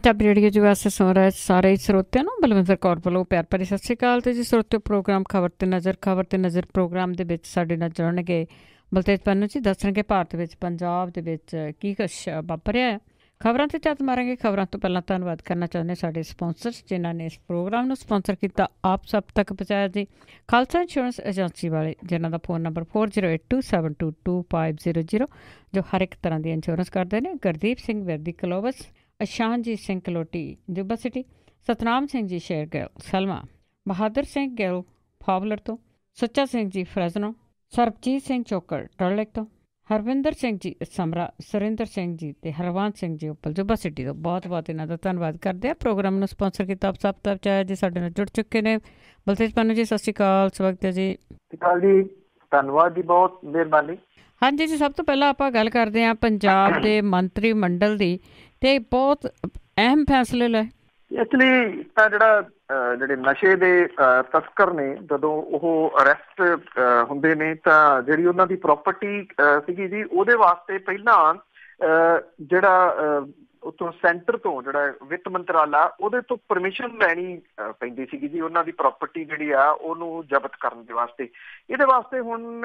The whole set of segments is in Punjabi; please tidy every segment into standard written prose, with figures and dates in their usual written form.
ਪੰਜਾਬੀ ਰੇਡੀਓ ਜੀ ਵਾਸਤੇ ਸੁਣ ਰਹੇ ਸਾਰੇ ਸਰੋਤਿਆਂ ਨੂੰ ਬਲਵਿੰਦਰ ਕੌਰ ਵੱਲੋਂ ਪਿਆਰ ਭਰੀ ਸਤਿ ਸ਼੍ਰੀ ਅਕਾਲ। ਅਤੇ ਜੀ ਸਰੋਤਿਓ, ਪ੍ਰੋਗਰਾਮ ਖਬਰ ਤੇ ਨਜ਼ਰ ਪ੍ਰੋਗਰਾਮ ਦੇ ਵਿੱਚ ਸਾਡੇ ਨਾਲ ਜੁੜਨਗੇ ਬਲਤੇਜ ਪੰਨੂ ਜੀ। ਦੱਸਣਗੇ ਭਾਰਤ ਵਿੱਚ ਪੰਜਾਬ ਦੇ ਵਿੱਚ ਕੀ ਕੁਛ ਵਾਪਰਿਆ ਹੈ। ਖਬਰਾਂ 'ਤੇ ਝਾਤ ਮਾਰਾਂਗੇ। ਖਬਰਾਂ ਤੋਂ ਪਹਿਲਾਂ ਧੰਨਵਾਦ ਕਰਨਾ ਚਾਹੁੰਦੇ ਸਾਡੇ ਸਪੋਂਸਰਸ ਜਿਨ੍ਹਾਂ ਨੇ ਇਸ ਪ੍ਰੋਗਰਾਮ ਨੂੰ ਸਪੋਂਸਰ ਕੀਤਾ, ਆਪ ਸਭ ਤੱਕ ਪਹੁੰਚਾਇਆ ਜੀ। ਖਾਲਸਾ ਇੰਸ਼ੋਰੈਂਸ ਏਜੰਸੀ ਵਾਲੇ ਜਿਨ੍ਹਾਂ ਦਾ ਫ਼ੋਨ ਨੰਬਰ 4082722500 ਜੋ ਹਰ ਇੱਕ ਤਰ੍ਹਾਂ ਦੀ ਇੰਸ਼ੋਰੈਂਸ ਕਰਦੇ ਨੇ। ਗੁਰਦੀਪ ਸਿੰਘ ਵਿਰਦੀ ਕਲੋਵਸ, ਅਸ਼ਾਨਜੀਤ ਸਿੰਘ ਕਲੋਟੀ ਜੁਬਾ ਸਿਟੀ, ਸਤਨਾਮ ਸਿੰਘ ਜੀ ਸ਼ੇਰ ਗਿੱਲ ਸਲਮਾ, ਬਹਾਦਰ ਸਿੰਘ ਗਿੱਲ ਫਾਵਲਰ ਤੋਂ, ਸੁੱਚਾ ਸਿੰਘ ਜੀ ਫਰੈਜ਼ਨੋ, ਸਰਬਜੀਤ ਸਿੰਘ ਚੋਕਰ ਟਰਲਿਕ ਤੋਂ, ਹਰਵਿੰਦਰ ਸਿੰਘ ਜੀ ਸਮਰਾ, ਸੁਰਿੰਦਰ ਸਿੰਘ ਜੀ ਅਤੇ ਹਰਵੰਤ ਸਿੰਘ ਜੀ ਉੱਪਲ ਜੁਬਾ ਸਿਟੀ ਤੋਂ ਬਹੁਤ ਬਹੁਤ ਇਹਨਾਂ ਦਾ ਧੰਨਵਾਦ ਕਰਦੇ ਆ। ਪ੍ਰੋਗਰਾਮ ਨੂੰ ਸਪੋਂਸਰ ਕੀਤਾ ਆਪ ਸਭ ਤੱਕ ਚਾਹਿਆ ਜੀ। ਸਾਡੇ ਨਾਲ ਜੁੜ ਚੁੱਕੇ ਨੇ ਬਲਤੇਜ ਪੰਨੂ ਜੀ। ਸਤਿ ਸ਼੍ਰੀ ਅਕਾਲ, ਸਵਾਗਤ ਹੈ ਜੀ। ਜੀ ਧੰਨਵਾਦ ਜੀ, ਬਹੁਤ ਮਿਹਰਬਾਨੀ। ਹਾਂਜੀ ਜੀ, ਸਭ ਤੋਂ ਪਹਿਲਾਂ ਆਪਾਂ ਗੱਲ ਕਰਦੇ ਹਾਂ ਪੰਜਾਬ ਦੇ ਮੰਤਰੀ ਮੰਡਲ ਦੀ, ਤੇ ਬਹੁਤ ਅਹਿਮ ਫੈਸਲੇ ਲਏ। ਐਕਚੁਅਲੀ ਤਾਂ ਜਿਹੜੇ ਨਸ਼ੇ ਦੇ ਤਸਕਰ ਨੇ, ਜਦੋਂ ਉਹ ਅਰੈਸਟ ਹੁੰਦੇ ਨੇ ਤਾਂ ਜਿਹੜੀ ਉਹਨਾਂ ਦੀ ਪ੍ਰੋਪਰਟੀ ਸੀਗੀ ਜੀ, ਉਹਦੇ ਵਾਸਤੇ ਪਹਿਲਾਂ ਜਿਹੜਾ ਉੱਥੋਂ ਸੈਂਟਰ ਤੋਂ ਜਿਹੜਾ ਵਿੱਤ ਮੰਤਰਾਲਾ, ਉਹਦੇ ਤੋਂ ਪਰਮਿਸ਼ਨ ਲੈਣੀ ਪੈਂਦੀ ਸੀਗੀ ਜੀ, ਉਹਨਾਂ ਦੀ ਪ੍ਰੋਪਰਟੀ ਜਿਹੜੀ ਆ ਉਹਨੂੰ ਜ਼ਬਤ ਕਰਨ ਦੇ ਵਾਸਤੇ। ਇਹਦੇ ਵਾਸਤੇ ਹੁਣ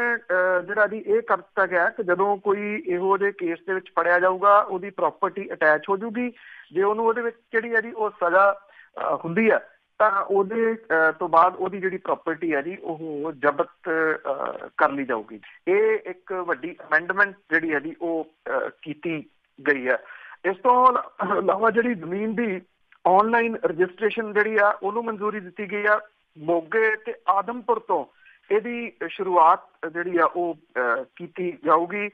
ਜਿਹੜਾ ਜੀ ਇਹ ਕਰ ਦਿੱਤਾ ਗਿਆ ਕਿ ਜਦੋਂ ਕੋਈ ਇਹੋ ਜਿਹੇ ਕੇਸ ਦੇ ਵਿੱਚ ਫੜਿਆ ਜਾਊਗਾ, ਉਹਦੀ ਪ੍ਰੋਪਰਟੀ ਅਟੈਚ ਹੋ ਜੂਗੀ। ਜੇ ਉਹਨੂੰ ਉਹਦੇ ਵਿੱਚ ਜਿਹੜੀ ਹੈ ਜੀ ਉਹ ਸਜ਼ਾ ਹੁੰਦੀ ਹੈ ਤਾਂ ਉਹਦੇ ਤੋਂ ਬਾਅਦ ਉਹਦੀ ਜਿਹੜੀ ਪ੍ਰੋਪਰਟੀ ਹੈ ਜੀ ਉਹ ਜ਼ਬਤ ਕਰ ਲਈ ਜਾਊਗੀ। ਇਹ ਇੱਕ ਵੱਡੀ ਅਮੈਂਡਮੈਂਟ ਜਿਹੜੀ ਹੈ ਜੀ ਉਹ ਕੀਤੀ ਗਈ ਹੈ। ਇਸ ਤੋਂ ਇਲਾਵਾ ਜਿਹੜੀ ਜ਼ਮੀਨ ਦੀ ਆਨਲਾਈਨ ਰਜਿਸਟ੍ਰੇਸ਼ਨ ਜਿਹੜੀ ਆ ਉਹਨੂੰ ਮਨਜ਼ੂਰੀ ਦਿੱਤੀ ਗਈ ਆ। ਮੋਗੇ ਤੇ ਆਦਮਪੁਰ ਤੋਂ ਇਹਦੀ ਸ਼ੁਰੂਆਤ ਜਿਹੜੀ ਆ ਉਹ ਕੀਤੀ ਜਾਊਗੀ।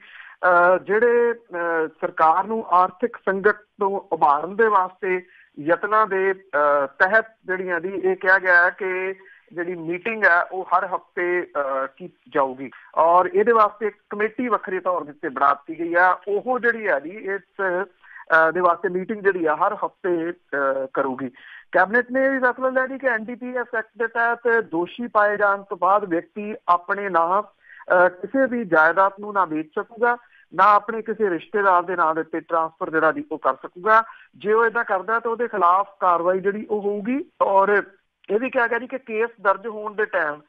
ਜਿਹੜੇ ਸਰਕਾਰ ਨੂੰ ਆਰਥਿਕ ਸੰਕਟ ਤੋਂ ਉਭਾਰਨ ਦੇ ਵਾਸਤੇ ਯਤਨਾਂ ਦੇ ਤਹਿਤ ਜਿਹੜੀਆਂ ਦੀ ਇਹ ਕਿਹਾ ਗਿਆ ਹੈ ਕਿ ਜਿਹੜੀ ਮੀਟਿੰਗ ਹੈ ਉਹ ਹਰ ਹਫ਼ਤੇ ਕੀਤੀ ਜਾਊਗੀ ਔਰ ਇਹਦੇ ਵਾਸਤੇ ਇੱਕ ਕਮੇਟੀ ਵੱਖਰੇ ਤੌਰ ਦੇ ਉੱਤੇ ਬਣਾ ਦਿੱਤੀ ਗਈ ਆ। ਉਹ ਜਿਹੜੀ ਹੈ ਜੀ ਇਸ ਦੇ ਵਾਸਤੇ ਮੀਟਿੰਗ ਜਿਹੜੀ ਆ ਹਰ ਹਫ਼ਤੇ ਕਰੂਗੀ। ਕੈਬਨਿਟ ਨੇ ਇਹ ਫੈਸਲਾ ਲਿਆ ਜੀ ਕਿ NDPS ਐਕਟ ਦੇ ਤਹਿਤ ਦੋਸ਼ੀ ਪਾਏ ਜਾਣ ਤੋਂ ਬਾਅਦ ਵਿਅਕਤੀ ਆਪਣੇ ਨਾਂ ਕਿਸੇ ਵੀ ਜਾਇਦਾਦ ਨੂੰ ਨਾ ਵੇਚ ਸਕੂਗਾ, ਨਾ ਆਪਣੇ ਕਿਸੇ ਰਿਸ਼ਤੇਦਾਰ ਦੇ ਨਾਂ ਦੇ ਉੱਤੇ ਟਰਾਂਸਫਰ ਜਿਹੜਾ ਜੀ ਉਹ ਕਰ ਸਕੂਗਾ। ਜੇ ਉਹ ਏਦਾਂ ਕਰਦਾ ਤਾਂ ਉਹਦੇ ਖਿਲਾਫ ਕਾਰਵਾਈ ਜਿਹੜੀ ਉਹ ਹੋਊਗੀ। ਔਰ ਇਹ ਵੀ ਕਿਹਾ ਗਿਆ ਜੀ ਕਿ ਕੇਸ ਦਰਜ ਹੋਣ ਦੇ ਟਾਈਮ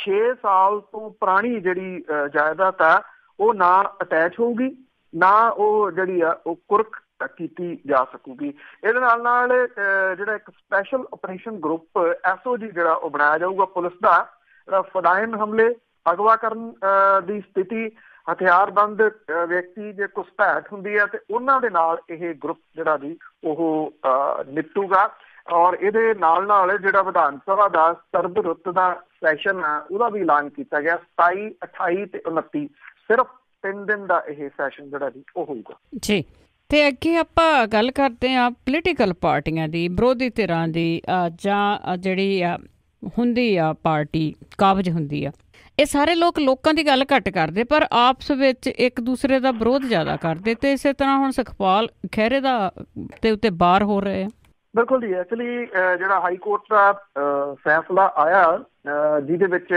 6 ਸਾਲ ਤੋਂ ਪੁਰਾਣੀ ਜਿਹੜੀ ਜਾਇਦਾਦ ਆ ਉਹ ਨਾ ਅਟੈਚ ਹੋਊਗੀ, ਨਾ ਉਹ ਜਿਹੜੀ ਆ ਉਹ ਕੁਰਕ ਕੀਤੀ ਜਾ ਸਕੂਗੀ। ਇਹਦੇ ਨਾਲ ਜਿਹੜਾ ਇੱਕ ਸਪੈਸ਼ਲ ਆਪਰੇਸ਼ਨ ਗਰੁੱਪ SOG ਜਿਹੜਾ ਉਹ ਬਣਾਇਆ ਜਾਊਗਾ ਪੁਲਿਸ ਦਾ, ਜਿਹੜਾ ਫਦਾਇਨ ਹਮਲੇ, ਅਗਵਾ ਕਰਨ ਦੀ ਸਥਿਤੀ, ਹਥਿਆਰਬੰਦ ਵਿਅਕਤੀ ਜੇ ਘੁਸਪੈਠ ਹੁੰਦੀ ਹੈ ਤੇ ਉਹਨਾਂ ਦੇ ਨਾਲ ਇਹ ਗਰੁੱਪ ਜਿਹੜਾ ਜੀ ਉਹ ਨਿਪਟੂਗਾ। ਔਰ ਇਹਦੇ ਨਾਲ ਜਿਹੜਾ ਵਿਧਾਨ ਸਭਾ ਦਾ ਸਰਦ ਰੁੱਤ ਦਾ ਸੈਸ਼ਨ ਆ ਉਹਦਾ ਵੀ ਐਲਾਨ ਕੀਤਾ ਗਿਆ। 27, 28 ਤੇ 29 ਸਿਰਫ 3 ਦਿਨ ਦਾ ਇਹ ਸੈਸ਼ਨ ਜਿਹੜਾ ਜੀ ਉਹ ਹੋਊਗਾ ਜੀ। ਤੇ ਅੱਗੇ ਆਪਾਂ ਗੱਲ ਕਰਦੇ ਹਾਂ ਪੋਲੀਟੀਕਲ ਪਾਰਟੀਆਂ ਦੀ, ਵਿਰੋਧੀ ਧਿਰਾਂ ਦੀ, ਜਾਂ ਜਿਹੜੀ ਹੁੰਦੀ ਆ ਪਾਰਟੀ ਕਾਬਜ਼ ਹੁੰਦੀ ਆ। ਇਹ ਸਾਰੇ ਲੋਕਾਂ ਦੀ ਗੱਲ ਘੱਟ ਕਰਦੇ ਪਰ ਆਪਸ ਵਿੱਚ ਇੱਕ ਦੂਸਰੇ ਦਾ ਵਿਰੋਧ ਜ਼ਿਆਦਾ ਕਰਦੇ। ਤੇ ਇਸੇ ਤਰ੍ਹਾਂ ਹੁਣ ਸੁਖਪਾਲ ਖਹਿਰੇ ਦਾ ਤੇ ਉੱਤੇ ਬਾਰ ਹੋ ਰਹੇ ਆ। ਬਿਲਕੁਲ ਜੀ। ਐਕਚੁਅਲੀ ਜਿਹੜਾ ਹਾਈ ਕੋਰਟ ਦਾ ਫੈਸਲਾ ਆਇਆ ਜਿਹਦੇ ਵਿੱਚ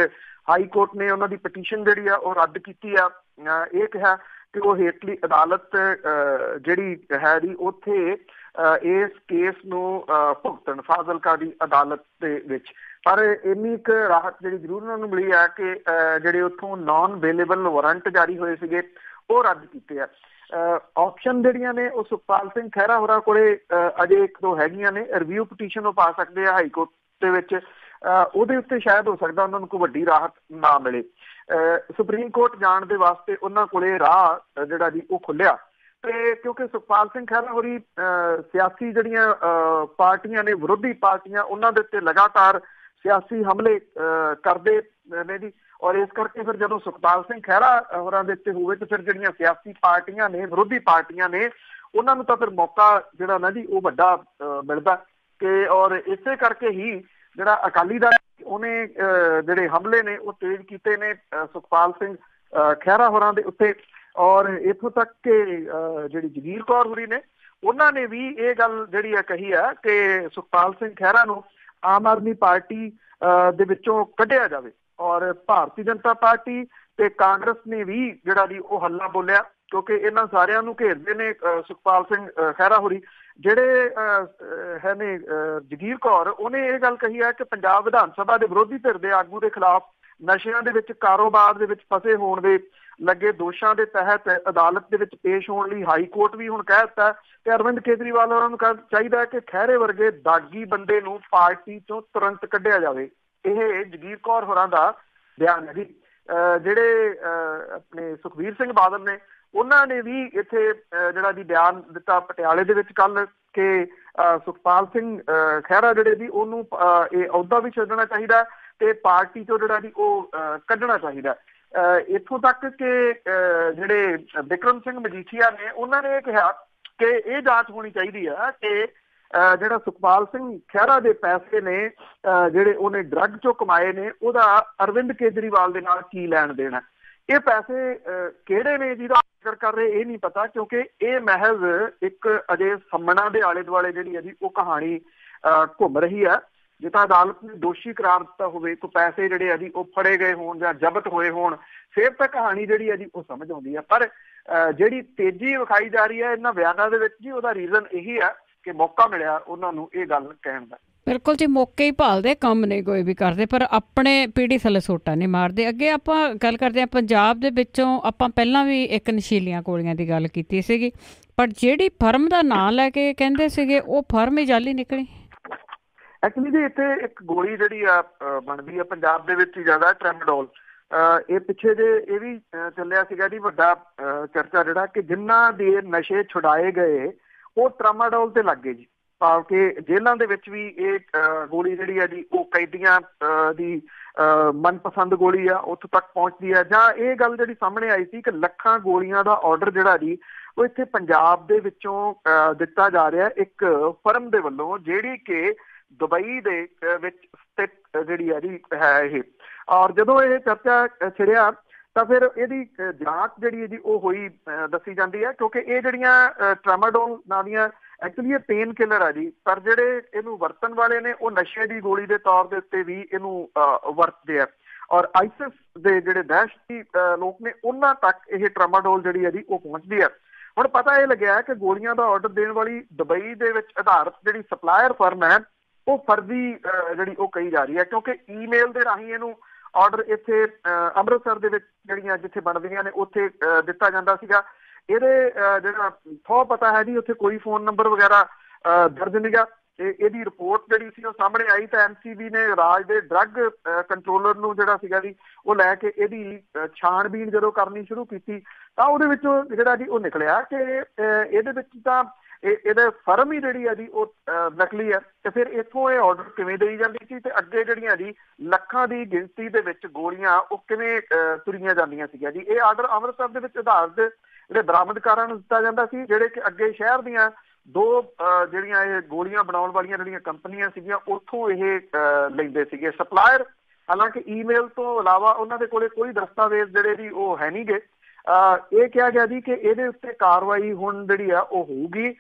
ਹਾਈ ਕੋਰਟ ਨੇ ਉਹਨਾਂ ਦੀ ਪਟੀਸ਼ਨ ਜਿਹੜੀ ਆ ਉਹ ਰੱਦ ਕੀਤੀ ਆ। ਇਹ ਕਿਹਾ ਕਿ ਉਹ ਹੇਠਲੀ ਅਦਾਲਤ ਜਿਹੜੀ ਹੈ ਜੀ ਉੱਥੇ ਇਸ ਕੇਸ ਨੂੰ ਭੁਗਤਣ, ਫਾਜ਼ਿਲਕਾ ਦੀ ਅਦਾਲਤ ਦੇ ਵਿੱਚ। ਪਰ ਇੰਨੀ ਕੁ ਰਾਹਤ ਜਿਹੜੀ ਜ਼ਰੂਰ ਉਹਨਾਂ ਨੂੰ ਮਿਲੀ ਆ ਕਿ ਜਿਹੜੇ ਉੱਥੋਂ ਨਾਨ ਅਵੇਲੇਬਲ ਵਾਰੰਟ ਜਾਰੀ ਹੋਏ ਸੀਗੇ ਉਹ ਰੱਦ ਕੀਤੇ ਆ। ਆਪਸ਼ਨ ਜਿਹੜੀਆਂ ਨੇ ਉਹ ਸੁਖਪਾਲ ਸਿੰਘ ਖਹਿਰਾ ਹੋਰਾਂ ਕੋਲੇ ਅਜੇ 1-2 ਹੈਗੀਆਂ ਨੇ। ਰਿਵਿਊ ਪਟੀਸ਼ਨ ਉਹ ਪਾ ਸਕਦੇ ਆ ਹਾਈ ਕੋਰਟ ਦੇ ਵਿੱਚ। ਉਹਦੇ ਉੱਤੇ ਸ਼ਾਇਦ ਹੋ ਸਕਦਾ ਉਹਨਾਂ ਨੂੰ ਕੋਈ ਵੱਡੀ ਰਾਹਤ ਨਾ ਮਿਲੇ। ਸੁਪਰੀਮ ਕੋਰਟ ਜਾਣ ਦੇ ਵਾਸਤੇ ਉਹਨਾਂ ਕੋਲੇ ਰਾਹ ਜਿਹੜਾ ਜੀ ਉਹ ਖੁੱਲਿਆ। ਤੇ ਕਿਉਂਕਿ ਸੁਖਪਾਲ ਸਿੰਘ ਖਹਿਰਾ ਹੋਰੀ ਸਿਆਸੀ ਜਿਹੜੀਆਂ ਪਾਰਟੀਆਂ ਨੇ, ਵਿਰੋਧੀ ਪਾਰਟੀਆਂ, ਉਹਨਾਂ ਦੇ ਉੱਤੇ ਲਗਾਤਾਰ ਸਿਆਸੀ ਹਮਲੇ ਕਰਦੇ ਨੇ ਜੀ। ਔਰ ਇਸ ਕਰਕੇ ਫਿਰ ਜਦੋਂ ਸੁਖਪਾਲ ਸਿੰਘ ਖਹਿਰਾ ਹੋਰਾਂ ਦੇ ਉੱਤੇ ਹੋਵੇ ਤਾਂ ਫਿਰ ਜਿਹੜੀਆਂ ਸਿਆਸੀ ਪਾਰਟੀਆਂ ਨੇ, ਵਿਰੋਧੀ ਪਾਰਟੀਆਂ ਨੇ, ਉਹਨਾਂ ਨੂੰ ਤਾਂ ਫਿਰ ਮੌਕਾ ਜਿਹੜਾ ਨਾ ਜੀ ਉਹ ਵੱਡਾ ਮਿਲਦਾ ਕਿ। ਔਰ ਇਸੇ ਕਰਕੇ ਹੀ ਜਿਹੜਾ ਅਕਾਲੀ ਦਲ ਉਹਨੇ ਜਿਹੜੇ ਹਮਲੇ ਨੇ ਉਹ ਤੇਜ਼ ਕੀਤੇ ਨੇ ਸੁਖਪਾਲ ਸਿੰਘ ਖਹਿਰਾ ਹੋਰਾਂ ਦੇ ਉੱਤੇ। ਔਰ ਇੱਥੋਂ ਤੱਕ ਕਿ ਜਿਹੜੀ ਜਗੀਰ ਕੌਰ ਹੋਰੀ ਨੇ ਉਹਨਾਂ ਨੇ ਵੀ ਇਹ ਗੱਲ ਜਿਹੜੀ ਆ ਕਹੀ ਆ ਕਿ ਸੁਖਪਾਲ ਸਿੰਘ ਖਹਿਰਾ ਨੂੰ ਆਮ ਆਦਮੀ ਪਾਰਟੀ ਦੇ ਵਿੱਚੋਂ ਕੱਢਿਆ ਜਾਵੇ। ਔਰ ਭਾਰਤੀ ਜਨਤਾ ਪਾਰਟੀ ਤੇ ਕਾਂਗਰਸ ਨੇ ਵੀ ਜਿਹੜਾ ਜੀ ਉਹ ਹੱਲਾ ਬੋਲਿਆ ਕਿਉਂਕਿ ਇਹਨਾਂ ਸਾਰਿਆਂ ਨੂੰ ਘੇਰਦੇ ਨੇ ਸੁਖਪਾਲ ਸਿੰਘ ਖਹਿਰਾ ਹੋਰੀ। ਜਿਹੜੇ ਹੈ ਨੇ ਜਗੀਰ ਕੌਰ, ਉਹਨੇ ਇਹ ਗੱਲ ਕਹੀ ਹੈ ਕਿ ਪੰਜਾਬ ਵਿਧਾਨ ਸਭਾ ਦੇ ਵਿਰੋਧੀ ਧਿਰ ਦੇ ਆਗੂ ਦੇ ਖਿਲਾਫ ਨਸ਼ਿਆਂ ਦੇ ਵਿੱਚ ਕਾਰੋਬਾਰ ਦੇ ਵਿੱਚ ਫਸੇ ਹੋਣ ਦੇ ਲੱਗੇ ਦੋਸ਼ਾਂ ਦੇ ਤਹਿਤ ਅਦਾਲਤ ਦੇ ਵਿੱਚ ਪੇਸ਼ ਹੋਣ ਲਈ ਹਾਈ ਕੋਰਟ ਵੀ ਹੁਣ ਕਹਿ ਦਿੱਤਾ ਤੇ ਅਰਵਿੰਦ ਕੇਜਰੀਵਾਲ ਉਹਨਾਂ ਨੂੰ ਚਾਹੀਦਾ ਕਿ ਖਹਿਰੇ ਵਰਗੇ ਦਾਗੀ ਬੰਦੇ ਨੂੰ ਪਾਰਟੀ ਤੋਂ ਤੁਰੰਤ ਕੱਢਿਆ ਜਾਵੇ। ਇਹ ਜਗੀਰ ਕੌਰ ਹੋਰਾਂ ਦਾ ਬਿਆਨ ਹੈ ਜੀ। ਜਿਹੜੇ ਆਪਣੇ ਸੁਖਬੀਰ ਸਿੰਘ ਬਾਦਲ ਨੇ, ਉਹਨਾਂ ਨੇ ਵੀ ਇੱਥੇ ਜਿਹੜਾ ਜੀ ਬਿਆਨ ਦਿੱਤਾ ਪਟਿਆਲੇ ਦੇ ਵਿੱਚ ਕੱਲ ਕਿ ਸੁਖਪਾਲ ਸਿੰਘ ਖਹਿਰਾ ਜਿਹੜੇ ਜੀ ਉਹਨੂੰ ਇਹ ਅਹੁਦਾ ਵੀ ਛੱਡਣਾ ਚਾਹੀਦਾ ਤੇ ਪਾਰਟੀ ਚੋਂ ਜਿਹੜਾ ਜੀ ਉਹ ਕੱਢਣਾ ਚਾਹੀਦਾ। ਇੱਥੋਂ ਤੱਕ ਕਿ ਜਿਹੜੇ ਬਿਕਰਮ ਸਿੰਘ ਮਜੀਠੀਆ ਨੇ, ਉਹਨਾਂ ਨੇ ਇਹ ਕਿਹਾ ਕਿ ਇਹ ਜਾਂਚ ਹੋਣੀ ਚਾਹੀਦੀ ਹੈ ਕਿ ਜਿਹੜਾ ਸੁਖਪਾਲ ਸਿੰਘ ਖਹਿਰਾ ਦੇ ਪੈਸੇ ਨੇ ਜਿਹੜੇ ਉਹਨੇ ਡਰੱਗ ਚੋਂ ਕਮਾਏ ਨੇ, ਉਹਦਾ ਅਰਵਿੰਦ ਕੇਜਰੀਵਾਲ ਦੇ ਨਾਲ ਕੀ ਲੈਣ ਦੇਣ ਹੈ। ਇਹ ਪੈਸੇ ਕਿਹੜੇ ਨੇ ਜਿਹਦਾ ਜ਼ਿਕਰ ਕਰ ਰਹੇ ਇਹ ਨਹੀਂ ਪਤਾ, ਕਿਉਂਕਿ ਇਹ ਮਹਿਜ਼ ਇੱਕ ਅਜੇ ਸੰਮਣਾ ਦੇ ਆਲੇ ਦੁਆਲੇ ਜਿਹੜੀ ਹੈ ਜੀ ਉਹ ਕਹਾਣੀ ਘੁੰਮ ਰਹੀ ਹੈ। ਜੇ ਤਾਂ ਅਦਾਲਤ ਨੇ ਦੋਸ਼ੀ ਕਰਾਰ ਦਿੱਤਾ ਹੋਵੇ, ਕੋਈ ਪੈਸੇ ਜਿਹੜੇ ਆ ਜੀ ਉਹ ਫੜੇ ਗਏ ਹੋਣ ਜਾਂ ਜ਼ਬਤ ਹੋਏ ਹੋਣ, ਫਿਰ ਤਾਂ ਕਹਾਣੀ ਜਿਹੜੀ ਹੈ ਜੀ ਉਹ ਸਮਝ ਆਉਂਦੀ ਹੈ। ਪਰ ਜਿਹੜੀ ਤੇਜ਼ੀ ਵਿਖਾਈ ਜਾ ਰਹੀ ਹੈ ਇਹਨਾਂ ਬਿਆਨਾਂ ਦੇ ਵਿੱਚ ਜੀ, ਉਹਦਾ ਰੀਜ਼ਨ ਇਹੀ ਹੈ ਕਿ ਮੌਕਾ ਮਿਲਿਆ ਉਹਨਾਂ ਨੂੰ ਇਹ ਗੱਲ ਕਹਿਣ ਦਾ। ਬਿਲਕੁਲ ਜੀ, ਮੌਕੇ ਹੀ ਭਾਲਦੇ, ਕੰਮ ਨਹੀਂ ਕੋਈ ਵੀ ਕਰਦੇ, ਪਰ ਆਪਣੇ ਪੀੜੀ ਥੱਲੇ ਸੋਟਾ ਨਹੀਂ ਮਾਰਦੇ। ਅੱਗੇ ਆਪਾਂ ਗੱਲ ਕਰਦੇ ਹਾਂ ਪੰਜਾਬ ਦੇ ਵਿੱਚੋਂ। ਆਪਾਂ ਪਹਿਲਾਂ ਵੀ ਇੱਕ ਨਸ਼ੀਲੀਆਂ ਗੋਲੀਆਂ ਦੀ ਗੱਲ ਕੀਤੀ ਸੀਗੀ, ਪਰ ਜਿਹੜੀ ਫਰਮ ਦਾ ਨਾਂ ਲੈ ਕੇ ਕਹਿੰਦੇ ਸੀਗੇ ਉਹ ਫਰਮ ਹੀ ਜਾਲੀ ਨਿਕਲੀ। ਐਕਚੁਅਲੀ ਜੀ ਇੱਥੇ ਇੱਕ ਗੋਲੀ ਜਿਹੜੀ ਆ ਬਣਦੀ ਆ ਪੰਜਾਬ ਦੇ ਵਿੱਚ ਹੀ ਜ਼ਿਆਦਾ, ਟ੍ਰੈਮਾਡੋਲ। ਇਹ ਪਿੱਛੇ ਜੇ ਇਹ ਵੀ ਚੱਲਿਆ ਸੀਗਾ ਜੀ ਵੱਡਾ ਚਰਚਾ, ਜਿਹੜਾ ਕਿ ਜਿਨ੍ਹਾਂ ਦੇ ਨਸ਼ੇ ਛੁਡਾਏ ਗਏ ਉਹ ਟ੍ਰੈਮਾਡੋਲ ਤੇ ਲੱਗ ਗਏ ਜੀ। ਭਾਵ ਕਿ ਜੇਲ੍ਹਾਂ ਦੇ ਵਿੱਚ ਵੀ ਇਹ ਗੋਲੀ ਜਿਹੜੀ ਆ ਜੀ ਉਹ ਕੈਦੀਆਂ ਦੀ ਮਨਪਸੰਦ ਗੋਲੀ ਆ, ਉੱਥੋਂ ਤੱਕ ਪਹੁੰਚਦੀ ਆ। ਜਾਂ ਇਹ ਗੱਲ ਜਿਹੜੀ ਸਾਹਮਣੇ ਆਈ ਸੀ ਕਿ ਲੱਖਾਂ ਗੋਲੀਆਂ ਦਾ ਆਰਡਰ ਜਿਹੜਾ ਜੀ ਉਹ ਇੱਥੇ ਪੰਜਾਬ ਦੇ ਵਿੱਚੋਂ ਦਿੱਤਾ ਜਾ ਰਿਹਾ ਇੱਕ ਫਰਮ ਦੇ ਵੱਲੋਂ, ਜਿਹੜੀ ਕਿ ਦੁਬਈ ਦੇ ਵਿੱਚ ਸਥਿਤ ਜਿਹੜੀ ਆ ਜੀ ਹੈ ਇਹ। ਔਰ ਜਦੋਂ ਇਹ ਚਰਚਾ ਛਿੜਿਆ ਤਾਂ ਫਿਰ ਇਹਦੀ ਜਾਂਚ ਜਿਹੜੀ ਹੈ ਜੀ ਉਹ ਹੋਈ ਦੱਸੀ ਜਾਂਦੀ ਹੈ, ਕਿਉਂਕਿ ਇਹ ਜਿਹੜੀਆਂ ਟ੍ਰੈਮਾਡੋਲ ਨਾਂ ਦੀਆਂ ਐਕਚੁਅਲੀ ਇਹ ਪੇਨ ਕਿਲਰ ਆ ਜੀ, ਪਰ ਜਿਹੜੇ ਇਹਨੂੰ ਵਰਤਣ ਵਾਲੇ ਨੇ ਉਹ ਨਸ਼ੇ ਦੀ ਗੋਲੀ ਦੇ ਤੌਰ ਦੇ ਉੱਤੇ ਵੀ ਇਹਨੂੰ ਵਰਤਦੇ ਆ। ਔਰ ਆਈਸਿਸ ਦੇ ਜਿਹੜੇ ਦਹਿਸ਼ਤੀ ਲੋਕ ਨੇ, ਉਹਨਾਂ ਤੱਕ ਇਹ ਟ੍ਰੈਮਾਡੋਲ ਜਿਹੜੀ ਹੈ ਜੀ ਉਹ ਪਹੁੰਚਦੀ ਹੈ। ਹੁਣ ਪਤਾ ਇਹ ਲੱਗਿਆ ਕਿ ਗੋਲੀਆਂ ਦਾ ਆਰਡਰ ਦੇਣ ਵਾਲੀ ਦੁਬਈ ਦੇ ਵਿੱਚ ਆਧਾਰਿਤ ਜਿਹੜੀ ਸਪਲਾਇਰ ਫਰਮ ਹੈ ਉਹ ਫਰਜ਼ੀ ਜਿਹੜੀ ਉਹ ਕਹੀ ਜਾ ਰਹੀ ਹੈ, ਕਿਉਂਕਿ ਈਮੇਲ ਦੇ ਰਾਹੀਂ ਇਹਨੂੰ ਆਰਡਰ ਇੱਥੇ ਅੰਮ੍ਰਿਤਸਰ ਦੇ ਵਿੱਚ ਜਿਹੜੀਆਂ ਜਿੱਥੇ ਬਣਦੀਆਂ ਨੇ ਉੱਥੇ ਦਿੱਤਾ ਜਾਂਦਾ ਸੀਗਾ। ਇਹਦੇ ਜਿਹੜਾ ਥੋ ਪਤਾ ਹੈ ਜੀ ਉੱਥੇ ਕੋਈ ਫੋਨ ਨੰਬਰ ਵਗੈਰਾ ਦਰਜ ਨੀਗਾ। ਤੇ ਇਹਦੀ ਰਿਪੋਰਟ ਜਿਹੜੀ ਸੀ ਉਹ ਸਾਹਮਣੇ ਆਈ ਤਾਂ ਐਨਸੀਬੀ ਨੇ ਰਾਜ ਦੇ ਡਰੱਗ ਕੰਟਰੋਲਰ ਨੂੰ ਜਿਹੜਾ ਸੀਗਾ ਜੀ ਉਹ ਲੈ ਕੇ ਇਹਦੀ ਛਾਣਬੀਣ ਜਦੋਂ ਕਰਨੀ ਸ਼ੁਰੂ ਕੀਤੀ ਤਾਂ ਉਹਦੇ ਵਿੱਚੋਂ ਜਿਹੜਾ ਜੀ ਉਹ ਨਿਕਲਿਆ ਕਿ ਇਹਦੇ ਵਿੱਚ ਤਾਂ ਇਹਦੇ ਫਰਮ ਹੀ ਜਿਹੜੀ ਆ ਜੀ ਉਹ ਨਕਲੀ ਹੈ। ਤੇ ਫਿਰ ਇੱਥੋਂ ਇਹ ਆਰਡਰ ਕਿਵੇਂ ਦੇਈ ਜਾਂਦੀ ਸੀ ਤੇ ਅੱਗੇ ਜਿਹੜੀਆਂ ਜੀ ਲੱਖਾਂ ਦੀ ਗਿਣਤੀ ਦੇ ਵਿੱਚ ਗੋਲੀਆਂ ਉਹ ਕਿਵੇਂ ਤੁਰੀਆਂ ਜਾਂਦੀਆਂ ਸੀਗੀਆਂ ਜੀ। ਇਹ ਆਰਡਰ ਅੰਮ੍ਰਿਤਸਰ ਦੇ ਵਿੱਚ ਆਧਾਰਿਤ ਜਿਹੜੇ ਬਰਾਮਦਕਾਰਾਂ ਨੂੰ ਦਿੱਤਾ ਜਾਂਦਾ ਸੀ, ਜਿਹੜੇ ਕਿ ਅੱਗੇ ਸ਼ਹਿਰ ਦੀਆਂ ਦੋ ਜਿਹੜੀਆਂ ਇਹ ਗੋਲੀਆਂ ਬਣਾਉਣ ਵਾਲੀਆਂ ਜਿਹੜੀਆਂ ਕੰਪਨੀਆਂ ਸੀਗੀਆਂ ਉੱਥੋਂ ਇਹ ਲੈਂਦੇ ਸੀਗੇ ਸਪਲਾਇਰ। ਹਾਲਾਂਕਿ ਈਮੇਲ ਤੋਂ ਇਲਾਵਾ ਉਹਨਾਂ ਦੇ ਕੋਲੇ ਕੋਈ ਦਸਤਾਵੇਜ਼ ਜਿਹੜੇ ਜੀ ਉਹ ਹੈ ਨਹੀਂ ਗੇ। ਇਹ ਕਿਹਾ ਗਿਆ ਜੀ ਕਿ ਇਹਦੇ ਉੱਤੇ ਕਾਰਵਾਈ ਹੁਣ ਜਿਹੜੀ ਆ ਉਹ ਹੋਊਗੀ।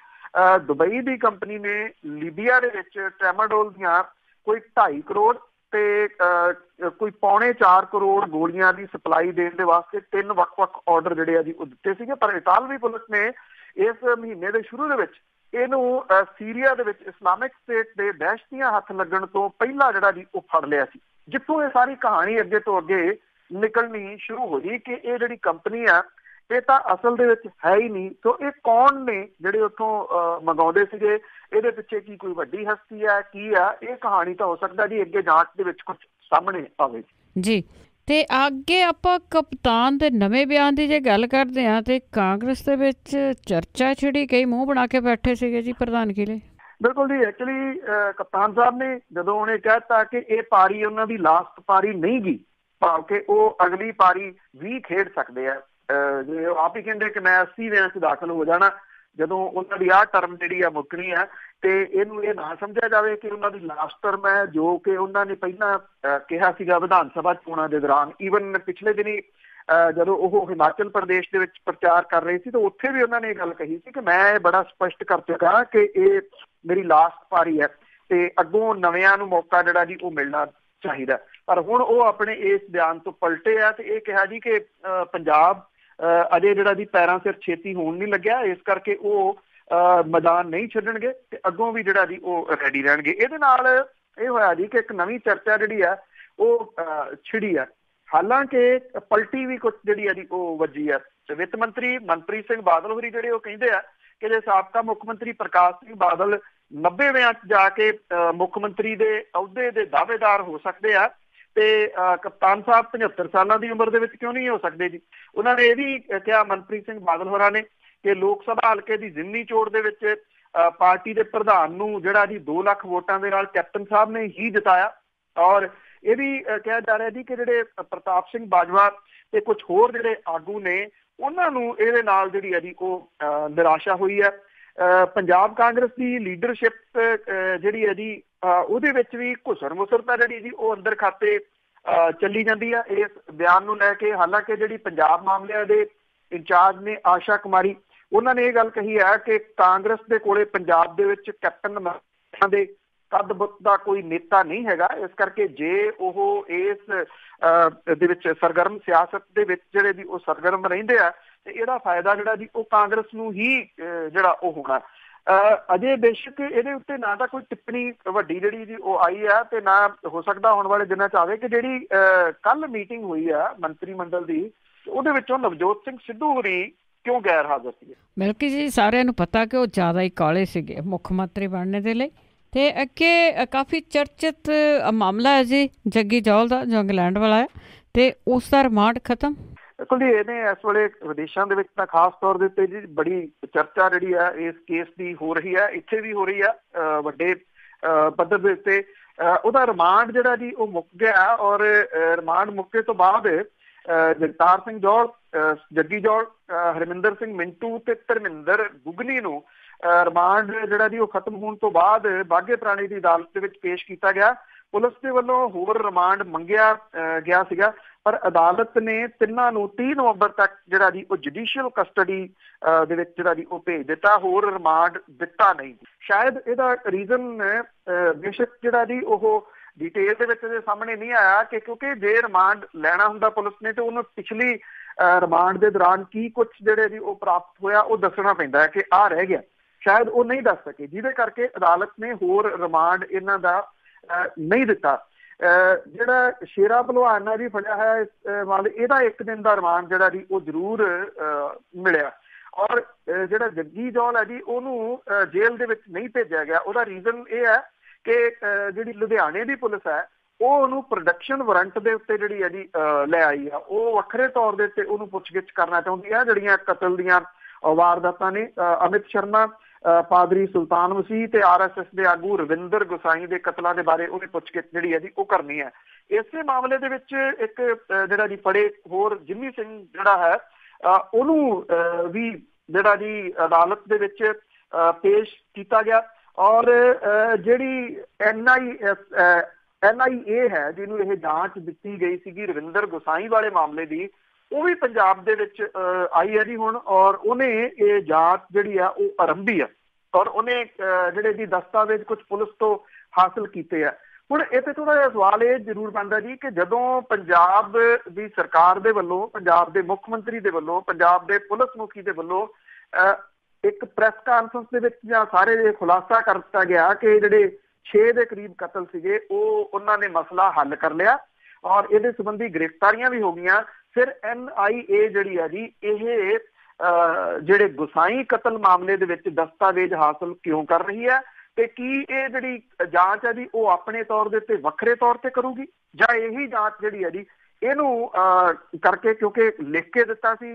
ਦੁਬਈ ਦੀ ਕੰਪਨੀ ਨੇ ਲੀਬੀਆ ਦੇ ਵਿੱਚ ਟ੍ਰੈਮਾਡੋਲ ਦੀਆਂ ਕੋਈ 2.5 ਕਰੋੜ ਤੇ ਕੋਈ 3.25 ਕਰੋੜ ਗੋਲੀਆਂ ਦੀ ਸਪਲਾਈ ਦੇਣ ਦੇ ਵਾਸਤੇ 3 ਵੱਖ-ਵੱਖ ਆਰਡਰ ਜਿਹੜੇ ਆ ਜੀ ਉਹ ਦਿੱਤੇ ਸੀਗੇ। ਪਰ ਇਟਾਲਵੀ ਪੁਲਿਸ ਨੇ ਇਸ ਮਹੀਨੇ ਦੇ ਸ਼ੁਰੂ ਦੇ ਵਿੱਚ ਇਹਨੂੰ ਸੀਰੀਆ ਦੇ ਵਿੱਚ ਇਸਲਾਮਿਕ ਸਟੇਟ ਦੇ ਦਹਿਸ਼ਤੀਆਂ ਹੱਥ ਲੱਗਣ ਤੋਂ ਪਹਿਲਾਂ ਜਿਹੜਾ ਜੀ ਉਹ ਫੜ ਲਿਆ ਸੀ, ਜਿੱਥੋਂ ਇਹ ਸਾਰੀ ਕਹਾਣੀ ਅੱਗੇ ਤੋਂ ਅੱਗੇ ਨਿਕਲਣੀ ਸ਼ੁਰੂ ਹੋ ਗਈ ਕਿ ਇਹ ਜਿਹੜੀ ਕੰਪਨੀ ਆ ਇਹ ਤਾਂ ਅਸਲ ਦੇ ਵਿੱਚ ਹੈ ਹੀ ਨਹੀਂ। ਸੋ ਇਹ ਕੌਣ ਨੇ ਜਿਹੜੇ ਉੱਥੋਂ ਮੰਗਾਉਂਦੇ ਸੀਗੇ, ਇਹਦੇ ਪਿੱਛੇ ਕੀ ਕੋਈ ਵੱਡੀ ਹਸਤੀ ਆ, ਕੀ ਆ, ਇਹ ਕਹਾਣੀ ਤਾਂ ਹੋ ਸਕਦਾ ਜੀ ਅੱਗੇ ਜਾਂਚ ਦੇ ਵਿੱਚ ਕੁਝ ਸਾਹਮਣੇ ਆਵੇ ਜੀ। ਤੇ ਅੱਗੇ ਆਪਾਂ ਕਪਤਾਨ ਦੇ ਨਵੇਂ ਬਿਆਨ ਦੀ ਜੇ ਗੱਲ ਕਰਦੇ ਹਾਂ ਤੇ ਕਾਂਗਰਸ ਦੇ ਵਿੱਚ ਚਰਚਾ ਛਿੜੀ, ਕਈ ਮੂੰਹ ਬਣਾ ਕੇ ਬੈਠੇ ਸੀਗੇ ਜੀ ਪ੍ਰਧਾਨਗੀ ਲਈ। ਬਿਲਕੁਲ ਜੀ, ਐਕਚੁਅਲੀ ਕਪਤਾਨ ਸਾਹਿਬ ਨੇ ਜਦੋਂ ਉਹਨੇ ਕਹਿ ਦਿੱਤਾ ਕਿ ਇਹ ਪਾਰੀ ਉਹਨਾਂ ਦੀ ਲਾਸਟ ਪਾਰੀ ਨਹੀਂ ਗੀ, ਭਾਵ ਕਿ ਉਹ ਅਗਲੀ ਪਾਰੀ ਵੀ ਖੇਡ ਸਕਦੇ ਆ। ਜੇ ਆਪ ਹੀ ਕਹਿੰਦੇ ਕਿ ਮੈਂ 80ਵੇਂ 'ਚ ਦਾਖਲ ਹੋ ਜਾਣਾ ਜਦੋਂ ਉਹਨਾਂ ਦੀ ਆਹ ਟਰਮ ਜਿਹੜੀ ਆ ਮੁੱਕਣੀ ਆ, ਤੇ ਇਹਨੂੰ ਇਹ ਨਾ ਸਮਝਿਆ ਜਾਵੇ ਕਿ ਉਹਨਾਂ ਦੀ ਲਾਸਟ ਟਰਮ ਹੈ, ਜੋ ਕਿ ਉਹਨਾਂ ਨੇ ਪਹਿਲਾਂ ਕਿਹਾ ਸੀਗਾ ਵਿਧਾਨ ਸਭਾ ਚੋਣਾਂ ਦੇ ਦੌਰਾਨ। ਈਵਨ ਪਿਛਲੇ ਦਿਨੀ ਜਦੋਂ ਉਹ ਹਿਮਾਚਲ ਪ੍ਰਦੇਸ਼ ਦੇ ਵਿੱਚ ਪ੍ਰਚਾਰ ਕਰ ਰਹੇ ਸੀ ਤਾਂ ਉੱਥੇ ਵੀ ਉਹਨਾਂ ਨੇ ਇਹ ਗੱਲ ਕਹੀ ਸੀ ਕਿ ਮੈਂ ਬੜਾ ਸਪਸ਼ਟ ਕਰ ਚੁੱਕਾ ਕਿ ਇਹ ਮੇਰੀ ਲਾਸਟ ਪਾਰੀ ਹੈ ਤੇ ਅੱਗੋਂ ਨਵਿਆਂ ਨੂੰ ਮੌਕਾ ਜਿਹੜਾ ਜੀ ਉਹ ਮਿਲਣਾ ਚਾਹੀਦਾ। ਪਰ ਹੁਣ ਉਹ ਆਪਣੇ ਇਸ ਬਿਆਨ ਤੋਂ ਪਲਟੇ ਆ ਤੇ ਇਹ ਕਿਹਾ ਜੀ ਕਿ ਪੰਜਾਬ ਅਜੇ ਜਿਹੜਾ ਦੀ ਪੈਰਾਂ ਸਿਰ ਛੇਤੀ ਹੋਣ ਨਹੀਂ ਲੱਗਿਆ, ਇਸ ਕਰਕੇ ਉਹ ਮੈਦਾਨ ਨਹੀਂ ਛੱਡਣਗੇ ਤੇ ਅੱਗੋਂ ਵੀ ਜਿਹੜਾ ਜੀ ਉਹ ਰੈਡੀ ਰਹਿਣਗੇ। ਇਹਦੇ ਨਾਲ ਇਹ ਹੋਇਆ ਜੀ ਕਿ ਇੱਕ ਨਵੀਂ ਚਰਚਾ ਜਿਹੜੀ ਆ ਉਹ ਛਿੜੀ ਆ, ਹਾਲਾਂਕਿ ਪਲਟੀ ਵੀ ਕੁਛ ਜਿਹੜੀ ਆ ਜੀ ਉਹ ਵੱਜੀ ਆ। ਵਿੱਤ ਮੰਤਰੀ ਮਨਪ੍ਰੀਤ ਸਿੰਘ ਬਾਦਲ ਹੋਰੀ ਜਿਹੜੇ ਉਹ ਕਹਿੰਦੇ ਆ ਕਿ ਜੇ ਸਾਬਕਾ ਮੁੱਖ ਮੰਤਰੀ ਪ੍ਰਕਾਸ਼ ਸਿੰਘ ਬਾਦਲ 90ਵਿਆਂ 'ਚ ਜਾ ਕੇ ਮੁੱਖ ਮੰਤਰੀ ਦੇ ਅਹੁਦੇ ਦੇ ਦਾਅਵੇਦਾਰ ਹੋ ਸਕਦੇ ਆ ਤੇ ਕਪਤਾਨ ਸਾਹਿਬ 75 ਸਾਲਾਂ ਦੀ ਉਮਰ ਦੇ ਵਿੱਚ ਕਿਉਂ ਨਹੀਂ ਹੋ ਸਕਦੇ ਜੀ। ਉਹਨਾਂ ਨੇ ਇਹ ਵੀ ਕਿਹਾ, ਮਨਪ੍ਰੀਤ ਸਿੰਘ ਬਾਦਲ ਹੋਰਾਂ ਨੇ, ਕਿ ਲੋਕ ਸਭਾ ਹਲਕੇ ਦੀ ਜ਼ਿਮਨੀ ਚੋਣ ਦੇ ਵਿੱਚ ਪਾਰਟੀ ਦੇ ਪ੍ਰਧਾਨ ਨੂੰ ਜਿਹੜਾ ਜੀ 2 ਲੱਖ ਵੋਟਾਂ ਦੇ ਨਾਲ ਕੈਪਟਨ ਸਾਹਿਬ ਨੇ ਹੀ ਜਿਤਾਇਆ। ਔਰ ਇਹ ਵੀ ਕਿਹਾ ਜਾ ਰਿਹਾ ਜੀ ਕਿ ਜਿਹੜੇ ਪ੍ਰਤਾਪ ਸਿੰਘ ਬਾਜਵਾ ਤੇ ਕੁਝ ਹੋਰ ਜਿਹੜੇ ਆਗੂ ਨੇ ਉਹਨਾਂ ਨੂੰ ਇਹਦੇ ਨਾਲ ਜਿਹੜੀ ਹੈ ਜੀ ਉਹ ਨਿਰਾਸ਼ਾ ਹੋਈ ਹੈ। ਪੰਜਾਬ ਕਾਂਗਰਸ ਦੀ ਲੀਡਰਸ਼ਿਪ ਜਿਹੜੀ ਹੈ ਜੀ ਉਹਦੇ ਵਿੱਚ ਵੀ ਘੁਸਰ ਮੁਸਰਤਾ ਜਿਹੜੀ ਜੀ ਉਹ ਅੰਦਰ ਖਾਤੇ ਚੱਲੀ ਜਾਂਦੀ ਹੈ ਇਸ ਬਿਆਨ ਨੂੰ ਲੈ ਕੇ। ਹਾਲਾਂਕਿ ਜਿਹੜੀ ਪੰਜਾਬ ਮਾਮਲਿਆਂ ਦੇ ਇੰਚਾਰਜ ਨੇ ਆਸ਼ਾ ਕੁਮਾਰੀ, ਉਹਨਾਂ ਨੇ ਇਹ ਗੱਲ ਕਹੀ ਹੈ ਕਿ ਕਾਂਗਰਸ ਦੇ ਕੋਲੇ ਪੰਜਾਬ ਦੇ ਵਿੱਚ ਕੈਪਟਨ ਦੇ ਕੱਦ ਬੁੱਤ ਦਾ ਕੋਈ ਨੇਤਾ ਨਹੀਂ ਹੈਗਾ, ਇਸ ਕਰਕੇ ਜੇ ਉਹ ਇਸ ਦੇ ਵਿੱਚ ਸਰਗਰਮ ਸਿਆਸਤ ਦੇ ਵਿੱਚ ਜਿਹੜੇ ਜੀ ਉਹ ਸਰਗਰਮ ਰਹਿੰਦੇ ਆ ਤੇ ਇਹਦਾ ਫਾਇਦਾ ਜਿਹੜਾ ਜੀ ਉਹ ਕਾਂਗਰਸ ਨੂੰ ਹੀ ਜਿਹੜਾ ਉਹ ਹੋਣਾ। ਅਜੇ ਬੇਸ਼ੱਕ ਇਹਦੇ ਉੱਤੇ ਨਾ ਤਾਂ ਕੋਈ ਟਿੱਪਣੀ ਵੱਡੀ ਜਿਹੜੀ ਜੀ ਉਹ ਆਈ ਆ ਤੇ ਨਾ ਹੋ ਸਕਦਾ ਆਉਣ ਵਾਲੇ ਦਿਨਾਂ 'ਚ ਆਵੇ ਕਿ ਜਿਹੜੀ ਕੱਲ ਮੀਟਿੰਗ ਹੋਈ ਆ ਮੰਤਰੀ ਮੰਡਲ ਦੀ, ਉਹਦੇ ਵਿੱਚੋਂ ਨਵਜੋਤ ਸਿੰਘ ਸਿੱਧੂ ਹੋਰੀ ਕਿਉਂ ਗੈਰ ਹਾਜ਼ਰ ਸੀ? ਬਿਲਕੁਲ ਜੀ, ਸਾਰਿਆਂ ਨੂੰ ਪਤਾ ਕਿ ਉਹ ਜ਼ਿਆਦਾ ਹੀ ਕਾਲੇ ਸੀਗੇ ਮੁੱਖ ਮੰਤਰੀ ਬਣਨੇ ਦੇ ਲਈ। ਤੇ ਅੱਗੇ ਕਾਫੀ ਚਰਚਿਤ ਮਾਮਲਾ ਹੈ ਜੀ ਜੱਗੀ ਜੌਲ ਦਾ, ਜੋ ਇੰਗਲੈਂਡ ਵਾਲਾ ਹੈ, ਤੇ ਉਸ ਦਾ ਰਿਮਾਂਡ ਖਤਮ। ਬਿਲਕੁਲ ਜੀ, ਇਹਨੇ ਇਸ ਵੇਲੇ ਵਿਦੇਸ਼ਾਂ ਦੇ ਵਿੱਚ ਤਾਂ ਖਾਸ ਤੌਰ ਦੇ ਉੱਤੇ ਜੀ ਬੜੀ ਚਰਚਾ ਜਿਹੜੀ ਆ ਇਸ ਕੇਸ ਦੀ ਹੋ ਰਹੀ ਹੈ, ਇੱਥੇ ਵੀ ਹੋ ਰਹੀ ਆ ਵੱਡੇ ਪੱਧਰ ਦੇ ਉੱਤੇ। ਉਹਦਾ ਰਿਮਾਂਡ ਜਿਹੜਾ ਜੀ ਉਹ ਮੁੱਕ ਗਿਆ ਔਰ ਰਿਮਾਂਡ ਮੁੱਕੇ ਤੋਂ ਬਾਅਦ ਜਗਤਾਰ ਸਿੰਘ ਜੌਲ, ਜੱਗੀ ਜੌਲ, ਹਰਮਿੰਦਰ ਸਿੰਘ ਮਿੰਟੂ ਤੇ ਧਰਮਿੰਦਰ ਗੁਗਲੀ ਨੂੰ ਰਿਮਾਂਡ ਜਿਹੜਾ ਜੀ ਉਹ ਖਤਮ ਹੋਣ ਤੋਂ ਬਾਅਦ ਬਾਘੇ ਪੁਰਾਣੇ ਦੀ ਅਦਾਲਤ ਦੇ ਵਿੱਚ ਪੇਸ਼ ਕੀਤਾ ਗਿਆ। ਪੁਲਿਸ ਦੇ ਵੱਲੋਂ ਹੋਰ ਰਿਮਾਂਡ ਮੰਗਿਆ ਗਿਆ ਸੀਗਾ, ਪਰ ਅਦਾਲਤ ਨੇ ਤਿੰਨਾਂ ਨੂੰ 30 ਨਵੰਬਰ ਤੱਕ ਜਿਹੜਾ ਜੀ ਉਹ ਜੁਡੀਸ਼ੀਅਲ ਕਸਟਡੀ ਦੇ ਵਿੱਚ ਜਿਹੜਾ ਜੀ ਉਹ ਭੇਜ ਦਿੱਤਾ, ਹੋਰ ਰਿਮਾਂਡ ਦਿੱਤਾ ਨਹੀਂ। ਸ਼ਾਇਦ ਇਹਦਾ ਰੀਜ਼ਨ ਬੇਸ਼ੱਕ ਜਿਹੜਾ ਜੀ ਉਹ ਡਿਟੇਲ ਦੇ ਵਿੱਚ ਇਹਦੇ ਸਾਹਮਣੇ ਨਹੀਂ ਆਇਆ ਕਿ ਕਿਉਂਕਿ ਜੇ ਰਿਮਾਂਡ ਲੈਣਾ ਹੁੰਦਾ ਪੁਲਿਸ ਨੇ ਤੇ ਉਹਨੂੰ ਪਿਛਲੀ ਰਿਮਾਂਡ ਦੇ ਦੌਰਾਨ ਕੀ ਕੁਝ ਜਿਹੜੇ ਜੀ ਉਹ ਪ੍ਰਾਪਤ ਹੋਇਆ ਉਹ ਦੱਸਣਾ ਪੈਂਦਾ ਹੈ ਕਿ ਆਹ ਰਹਿ ਗਿਆ, ਸ਼ਾਇਦ ਉਹ ਨਹੀਂ ਦੱਸ ਸਕੇ, ਜਿਹਦੇ ਕਰਕੇ ਅਦਾਲਤ ਨੇ ਹੋਰ ਰਿਮਾਂਡ ਇਹਨਾਂ ਦਾ ਨਹੀਂ ਦਿੱਤਾ। ਜਿਹੜਾ ਸ਼ੇਰਾ ਭਲਵਾਨ ਨਾਲ ਵੀ ਫੜਿਆ ਹੈ ਇਸ ਮਾਮਲੇ, ਇਹਦਾ 1 ਦਿਨ ਦਾ ਰਿਮਾਂਡ ਜਿਹੜਾ ਜੀ ਉਹ ਜ਼ਰੂਰ ਮਿਲਿਆ। ਔਰ ਜਿਹੜਾ ਜੱਗੀ ਜੌਲ ਹੈ ਜੀ ਉਹਨੂੰ ਜੇਲ੍ਹ ਦੇ ਵਿੱਚ ਨਹੀਂ ਭੇਜਿਆ ਗਿਆ। ਉਹਦਾ ਰੀਜ਼ਨ ਇਹ ਹੈ ਕਿ ਜਿਹੜੀ ਲੁਧਿਆਣੇ ਦੀ ਪੁਲਿਸ ਹੈ ਉਹ ਉਹਨੂੰ ਪ੍ਰੋਡਕਸ਼ਨ ਵਾਰੰਟ ਦੇ ਉੱਤੇ ਜਿਹੜੀ ਹੈ ਜੀ ਲੈ ਆਈ ਆ, ਉਹ ਵੱਖਰੇ ਤੌਰ ਦੇ ਉੱਤੇ ਉਹਨੂੰ ਪੁੱਛਗਿੱਛ ਕਰਨਾ ਚਾਹੁੰਦੀ ਹੈ। ਜਿਹੜੀਆਂ ਕਤਲ ਦੀਆਂ ਵਾਰਦਾਤਾਂ ਨੇ, ਅਮਿਤ ਸ਼ਰਮਾ, ਪਾਦਰੀ ਸੁਲਤਾਨ ਮਸੀਹ ਤੇ RSS ਦੇ ਆਗੂ ਰਵਿੰਦਰ ਗੁਸਾਈ ਦੇ ਕਤਲਾਂ ਦੇ ਬਾਰੇ ਉਹਨੇ ਪੁੱਛਗਿੱਛ ਜਿਹੜੀ ਹੈ ਜੀ ਉਹ ਕਰਨੀ ਹੈ। ਇਸੇ ਮਾਮਲੇ ਦੇ ਵਿੱਚ ਇੱਕ ਜਿਹੜਾ ਜੀ ਫੜੇ ਹੋਰ ਜਿੰਮੀ ਸਿੰਘ ਜਿਹੜਾ ਹੈ ਉਹਨੂੰ ਵੀ ਜਿਹੜਾ ਜੀ ਅਦਾਲਤ ਦੇ ਵਿੱਚ ਪੇਸ਼ ਕੀਤਾ ਗਿਆ। ਔਰ ਜਿਹੜੀ NIA ਹੈ ਜਿਹਨੂੰ ਇਹ ਜਾਂਚ ਦਿੱਤੀ ਗਈ ਸੀਗੀ ਰਵਿੰਦਰ ਗੁਸਾਈ ਵਾਲੇ ਮਾਮਲੇ ਦੀ, ਉਹ ਵੀ ਪੰਜਾਬ ਦੇ ਵਿੱਚ ਆਈ ਹੈ ਜੀ ਹੁਣ, ਔਰ ਉਹਨੇ ਇਹ ਜਾਂਚ ਜਿਹੜੀ ਆ ਉਹ ਆਰੰਭੀ ਆ ਔਰ ਉਹਨੇ ਜਿਹੜੇ ਜੀ ਦਸਤਾਵੇਜ਼ ਕੁਝ ਪੁਲਿਸ ਤੋਂ ਹਾਸਲ ਕੀਤੇ ਆ। ਹੁਣ ਇੱਥੇ ਥੋੜਾ ਜਿਹਾ ਸਵਾਲ ਇਹ ਜ਼ਰੂਰ ਬਣਦਾ ਜੀ ਕਿ ਜਦੋਂ ਪੰਜਾਬ ਦੀ ਸਰਕਾਰ ਦੇ ਵੱਲੋਂ, ਪੰਜਾਬ ਦੇ ਮੁੱਖ ਮੰਤਰੀ ਦੇ ਵੱਲੋਂ, ਪੰਜਾਬ ਦੇ ਪੁਲਿਸ ਮੁਖੀ ਦੇ ਵੱਲੋਂ ਇੱਕ ਪ੍ਰੈਸ ਕਾਨਫਰੰਸ ਦੇ ਵਿੱਚ ਜਾਂ ਸਾਰੇ ਇਹ ਖੁਲਾਸਾ ਕਰ ਦਿੱਤਾ ਗਿਆ ਕਿ ਜਿਹੜੇ 6 ਦੇ ਕਰੀਬ ਕਤਲ ਸੀਗੇ ਉਹ ਉਹਨਾਂ ਨੇ ਮਸਲਾ ਹੱਲ ਕਰ ਲਿਆ ਔਰ ਇਹਦੇ ਸੰਬੰਧੀ ਗ੍ਰਿਫਤਾਰੀਆਂ ਵੀ ਹੋ ਗਈਆਂ, ਫਿਰ NIA ਜਿਹੜੀ ਹੈ ਜੀ ਇਹ ਜਿਹੜੇ ਗੁਸਾਈ ਕਤਲ ਮਾਮਲੇ ਦੇ ਵਿੱਚ ਦਸਤਾਵੇਜ਼ ਹਾਸਲ ਕਿਉਂ ਕਰ ਰਹੀ ਹੈ ਤੇ ਕੀ ਇਹ ਜਿਹੜੀ ਜਾਂਚ ਹੈ ਜੀ ਉਹ ਆਪਣੇ ਤੌਰ ਦੇ ਉੱਤੇ ਵੱਖਰੇ ਤੌਰ ਤੇ ਕਰੂਗੀ ਜਾਂ ਇਹੀ ਜਾਂਚ ਜਿਹੜੀ ਹੈ ਜੀ ਇਹਨੂੰ ਕਰਕੇ, ਕਿਉਂਕਿ ਲਿਖ ਕੇ ਦਿੱਤਾ ਸੀ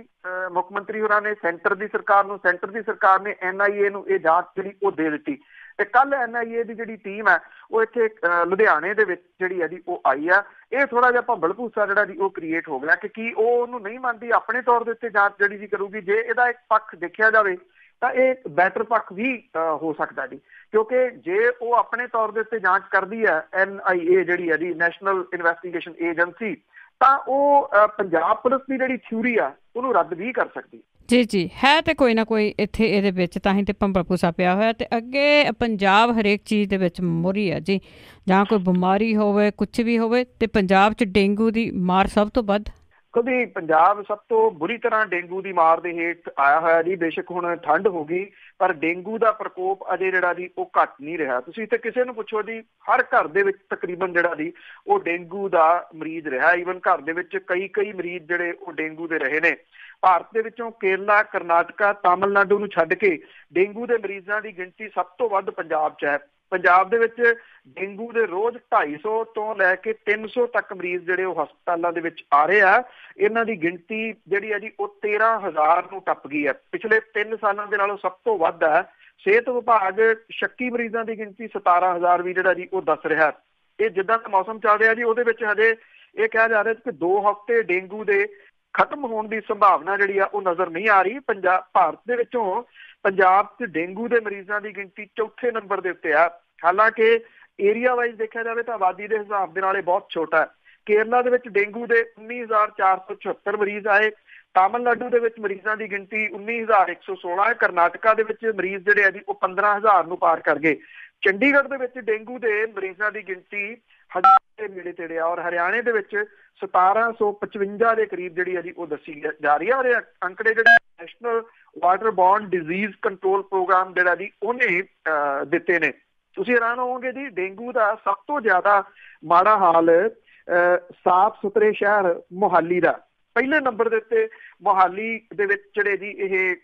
ਮੁੱਖ ਮੰਤਰੀ ਹੋਰਾਂ ਨੇ ਸੈਂਟਰ ਦੀ ਸਰਕਾਰ ਨੂੰ, ਸੈਂਟਰ ਦੀ ਸਰਕਾਰ ਨੇ NIA ਨੂੰ ਇਹ ਜਾਂਚ ਜਿਹੜੀ ਉਹ ਦੇ ਦਿੱਤੀ ਤੇ ਕੱਲ NIA ਦੀ ਜਿਹੜੀ ਟੀਮ ਹੈ ਉਹ ਇੱਥੇ ਲੁਧਿਆਣੇ ਦੇ ਵਿੱਚ ਜਿਹੜੀ ਹੈ ਜੀ ਉਹ ਆਈ ਆ। ਇਹ ਥੋੜਾ ਜਿਹਾ ਭੰਬਲ ਭੂਸਾ ਜਿਹੜਾ ਜੀ ਉਹ ਕ੍ਰੀਏਟ ਹੋ ਗਿਆ ਕਿ ਕੀ ਉਹ ਉਹਨੂੰ ਨਹੀਂ ਮੰਨਦੀ, ਆਪਣੇ ਤੌਰ ਦੇ ਉੱਤੇ ਜਾਂਚ ਜਿਹੜੀ ਜੀ ਕਰੂਗੀ। ਜੇ ਇਹਦਾ ਇੱਕ ਪੱਖ ਦੇਖਿਆ ਜਾਵੇ ਤਾਂ ਇਹ ਬੈਟਰ ਪੱਖ ਵੀ ਹੋ ਸਕਦਾ ਜੀ, ਕਿਉਂਕਿ ਜੇ ਉਹ ਆਪਣੇ ਤੌਰ ਦੇ ਉੱਤੇ ਜਾਂਚ ਕਰਦੀ ਹੈ NIA ਜਿਹੜੀ ਹੈ ਜੀ ਨੈਸ਼ਨਲ ਇਨਵੈਸਟੀਗੇਸ਼ਨ ਏਜੰਸੀ, ਤਾਂ ਉਹ ਪੰਜਾਬ ਪੁਲਿਸ ਦੀ ਜਿਹੜੀ ਥਿਊਰੀ ਆ ਉਹਨੂੰ ਰੱਦ ਵੀ ਕਰ ਸਕਦੀ। ਜੀ ਹੈ ਤੇ ਕੋਈ ਨਾ ਕੋਈ ਇੱਥੇ ਇਹਦੇ ਵਿੱਚ ਤਾਂ ਹੀ ਤੇ ਭੰਬਲ ਭੂਸਾ ਪਿਆ ਹੋਇਆ ਤੇ ਅੱਗੇ ਪੰਜਾਬ ਹਰੇਕ ਚੀਜ਼ ਦੇ ਵਿੱਚ ਮੋਹਰੀ ਹੈ ਜੀ, ਜਾਂ ਕੋਈ ਬਿਮਾਰੀ ਹੋਵੇ ਕੁਛ ਵੀ ਹੋਵੇ ਤੇ ਪੰਜਾਬ 'ਚ ਡੇਂਗੂ ਦੀ ਮਾਰ ਸਭ ਤੋਂ ਵੱਧ। ਕਦੀ ਪੰਜਾਬ ਸਭ ਤੋਂ ਬੁਰੀ ਤਰ੍ਹਾਂ ਡੇਂਗੂ ਦੀ ਮਾਰ ਦੇ ਹੇਠ ਆਇਆ ਹੋਇਆ ਜੀ। ਬੇਸ਼ੱਕ ਹੁਣ ਠੰਡ ਹੋ ਗਈ ਪਰ ਡੇਂਗੂ ਦਾ ਪ੍ਰਕੋਪ ਅਜੇ ਜਿਹੜਾ ਜੀ ਉਹ ਘੱਟ ਨਹੀਂ ਰਿਹਾ। ਤੁਸੀਂ ਇੱਥੇ ਕਿਸੇ ਨੂੰ ਪੁੱਛੋ ਜੀ, ਹਰ ਘਰ ਦੇ ਵਿੱਚ ਤਕਰੀਬਨ ਜਿਹੜਾ ਜੀ ਉਹ ਡੇਂਗੂ ਦਾ ਮਰੀਜ਼ ਰਿਹਾ। ਈਵਨ ਘਰ ਦੇ ਵਿੱਚ ਕਈ ਮਰੀਜ਼ ਜਿਹੜੇ ਉਹ ਡੇਂਗੂ ਦੇ ਰਹੇ ਨੇ। ਭਾਰਤ ਦੇ ਵਿੱਚੋਂ ਕੇਰਲਾ, ਕਰਨਾਟਕਾ, ਤਾਮਿਲਨਾਡੂ ਨੂੰ ਛੱਡ ਕੇ ਡੇਂਗੂ ਦੇ ਮਰੀਜ਼ਾਂ ਦੀ ਗਿਣਤੀ ਸਭ ਤੋਂ ਵੱਧ ਪੰਜਾਬ 'ਚ ਹੈ। ਪੰਜਾਬ ਦੇ ਵਿੱਚ ਡੇਂਗੂ ਦੇ ਰੋਜ਼ 250 ਤੋਂ ਲੈ ਕੇ 300 ਤੱਕ ਮਰੀਜ਼ ਜਿਹੜੇ ਉਹ ਹਸਪਤਾਲਾਂ ਦੇ ਵਿੱਚ ਆ ਰਹੇ ਆ। ਇਹਨਾਂ ਦੀ ਗਿਣਤੀ ਜਿਹੜੀ ਹੈ ਜੀ ਉਹ 13,000 ਨੂੰ ਟੱਪ ਗਈ ਹੈ। ਪਿਛਲੇ 3 ਸਾਲਾਂ ਦੇ ਨਾਲੋਂ ਸਭ ਤੋਂ ਵੱਧ ਹੈ। ਸਿਹਤ ਵਿਭਾਗ ਸ਼ੱਕੀ ਮਰੀਜ਼ਾਂ ਦੀ ਗਿਣਤੀ 17,000 ਵੀ ਜਿਹੜਾ ਜੀ ਉਹ ਦੱਸ ਰਿਹਾ। ਇਹ ਜਿੱਦਾਂ ਦਾ ਮੌਸਮ ਚੱਲ ਰਿਹਾ ਜੀ ਉਹਦੇ ਵਿੱਚ ਹਜੇ ਇਹ ਕਿਹਾ ਜਾ ਰਿਹਾ ਕਿ 2 ਹਫ਼ਤੇ ਡੇਂਗੂ ਦੇ ਖਤਮ ਹੋਣ ਦੀ ਸੰਭਾਵਨਾ ਜਿਹੜੀ ਆ ਉਹ ਨਜ਼ਰ ਨਹੀਂ ਆ ਰਹੀ। ਭਾਰਤ ਦੇ ਵਿੱਚੋਂ ਪੰਜਾਬ 'ਚ ਡੇਂਗੂ ਦੇ ਮਰੀਜ਼ਾਂ ਦੀ ਗਿਣਤੀ 4ਥੇ ਨੰਬਰ ਦੇ ਉੱਤੇ ਆ। ਹਾਲਾਂਕਿ ਏਰੀਆ ਵਾਈਜ਼ ਦੇਖਿਆ ਜਾਵੇ ਤਾਂ ਆਬਾਦੀ ਦੇ ਹਿਸਾਬ ਦੇ ਨਾਲ ਇਹ ਬਹੁਤ ਛੋਟਾ ਹੈ। ਕੇਰਲਾ ਦੇ ਵਿੱਚ ਡੇਂਗੂ ਦੇ 19,476 ਮਰੀਜ਼ ਆਏ। ਤਾਮਿਲਨਾਡੂ ਦੇ ਵਿੱਚ ਮਰੀਜ਼ਾਂ ਦੀ ਗਿਣਤੀ 19,116 ਹੈ। ਕਰਨਾਟਕਾ ਦੇ ਵਿੱਚ ਮਰੀਜ਼ ਜਿਹੜੇ ਆ ਜੀ ਉਹ 15,000 ਨੂੰ ਪਾਰ ਕਰ ਗਏ। ਚੰਡੀਗੜ੍ਹ ਦੇ ਵਿੱਚ ਡੇਂਗੂ ਦੇ ਮਰੀਜ਼ਾਂ ਦੀ ਗਿਣਤੀ ਹਜ਼ਾਰ ਦੇ ਨੇੜੇ ਤੇੜੇ ਆ ਔਰ ਹਰਿਆਣੇ ਦੇ ਵਿੱਚ 1755 ਦੇ ਕਰੀਬ ਜਿਹੜੀ ਹੈ ਜੀ ਉਹ ਦੱਸੀ ਜਾ ਰਹੀ ਹੈ। ਔਰ ਇਹ ਅੰਕੜੇ ਜਿਹੜੇ national water borne disease control program ਜਿਹੜਾ ਜੀ ਉਹਨੇ ਦਿੱਤੇ ਨੇ। ਤੁਸੀਂ ਹੈਰਾਨ ਹੋਵੋਗੇ ਜੀ, ਡੇਂਗੂ ਦਾ ਸਭ ਤੋਂ ਜ਼ਿਆਦਾ ਮਾੜਾ ਹਾਲ ਸਾਫ਼ ਸੁਥਰੇ ਸ਼ਹਿਰ ਮੋਹਾਲੀ ਦਾ। ਪਹਿਲੇ ਨੰਬਰ ਦੇ ਉੱਤੇ ਮੋਹਾਲੀ ਦੇ ਵਿੱਚ ਜਿਹੜੇ ਜੀ ਇਹ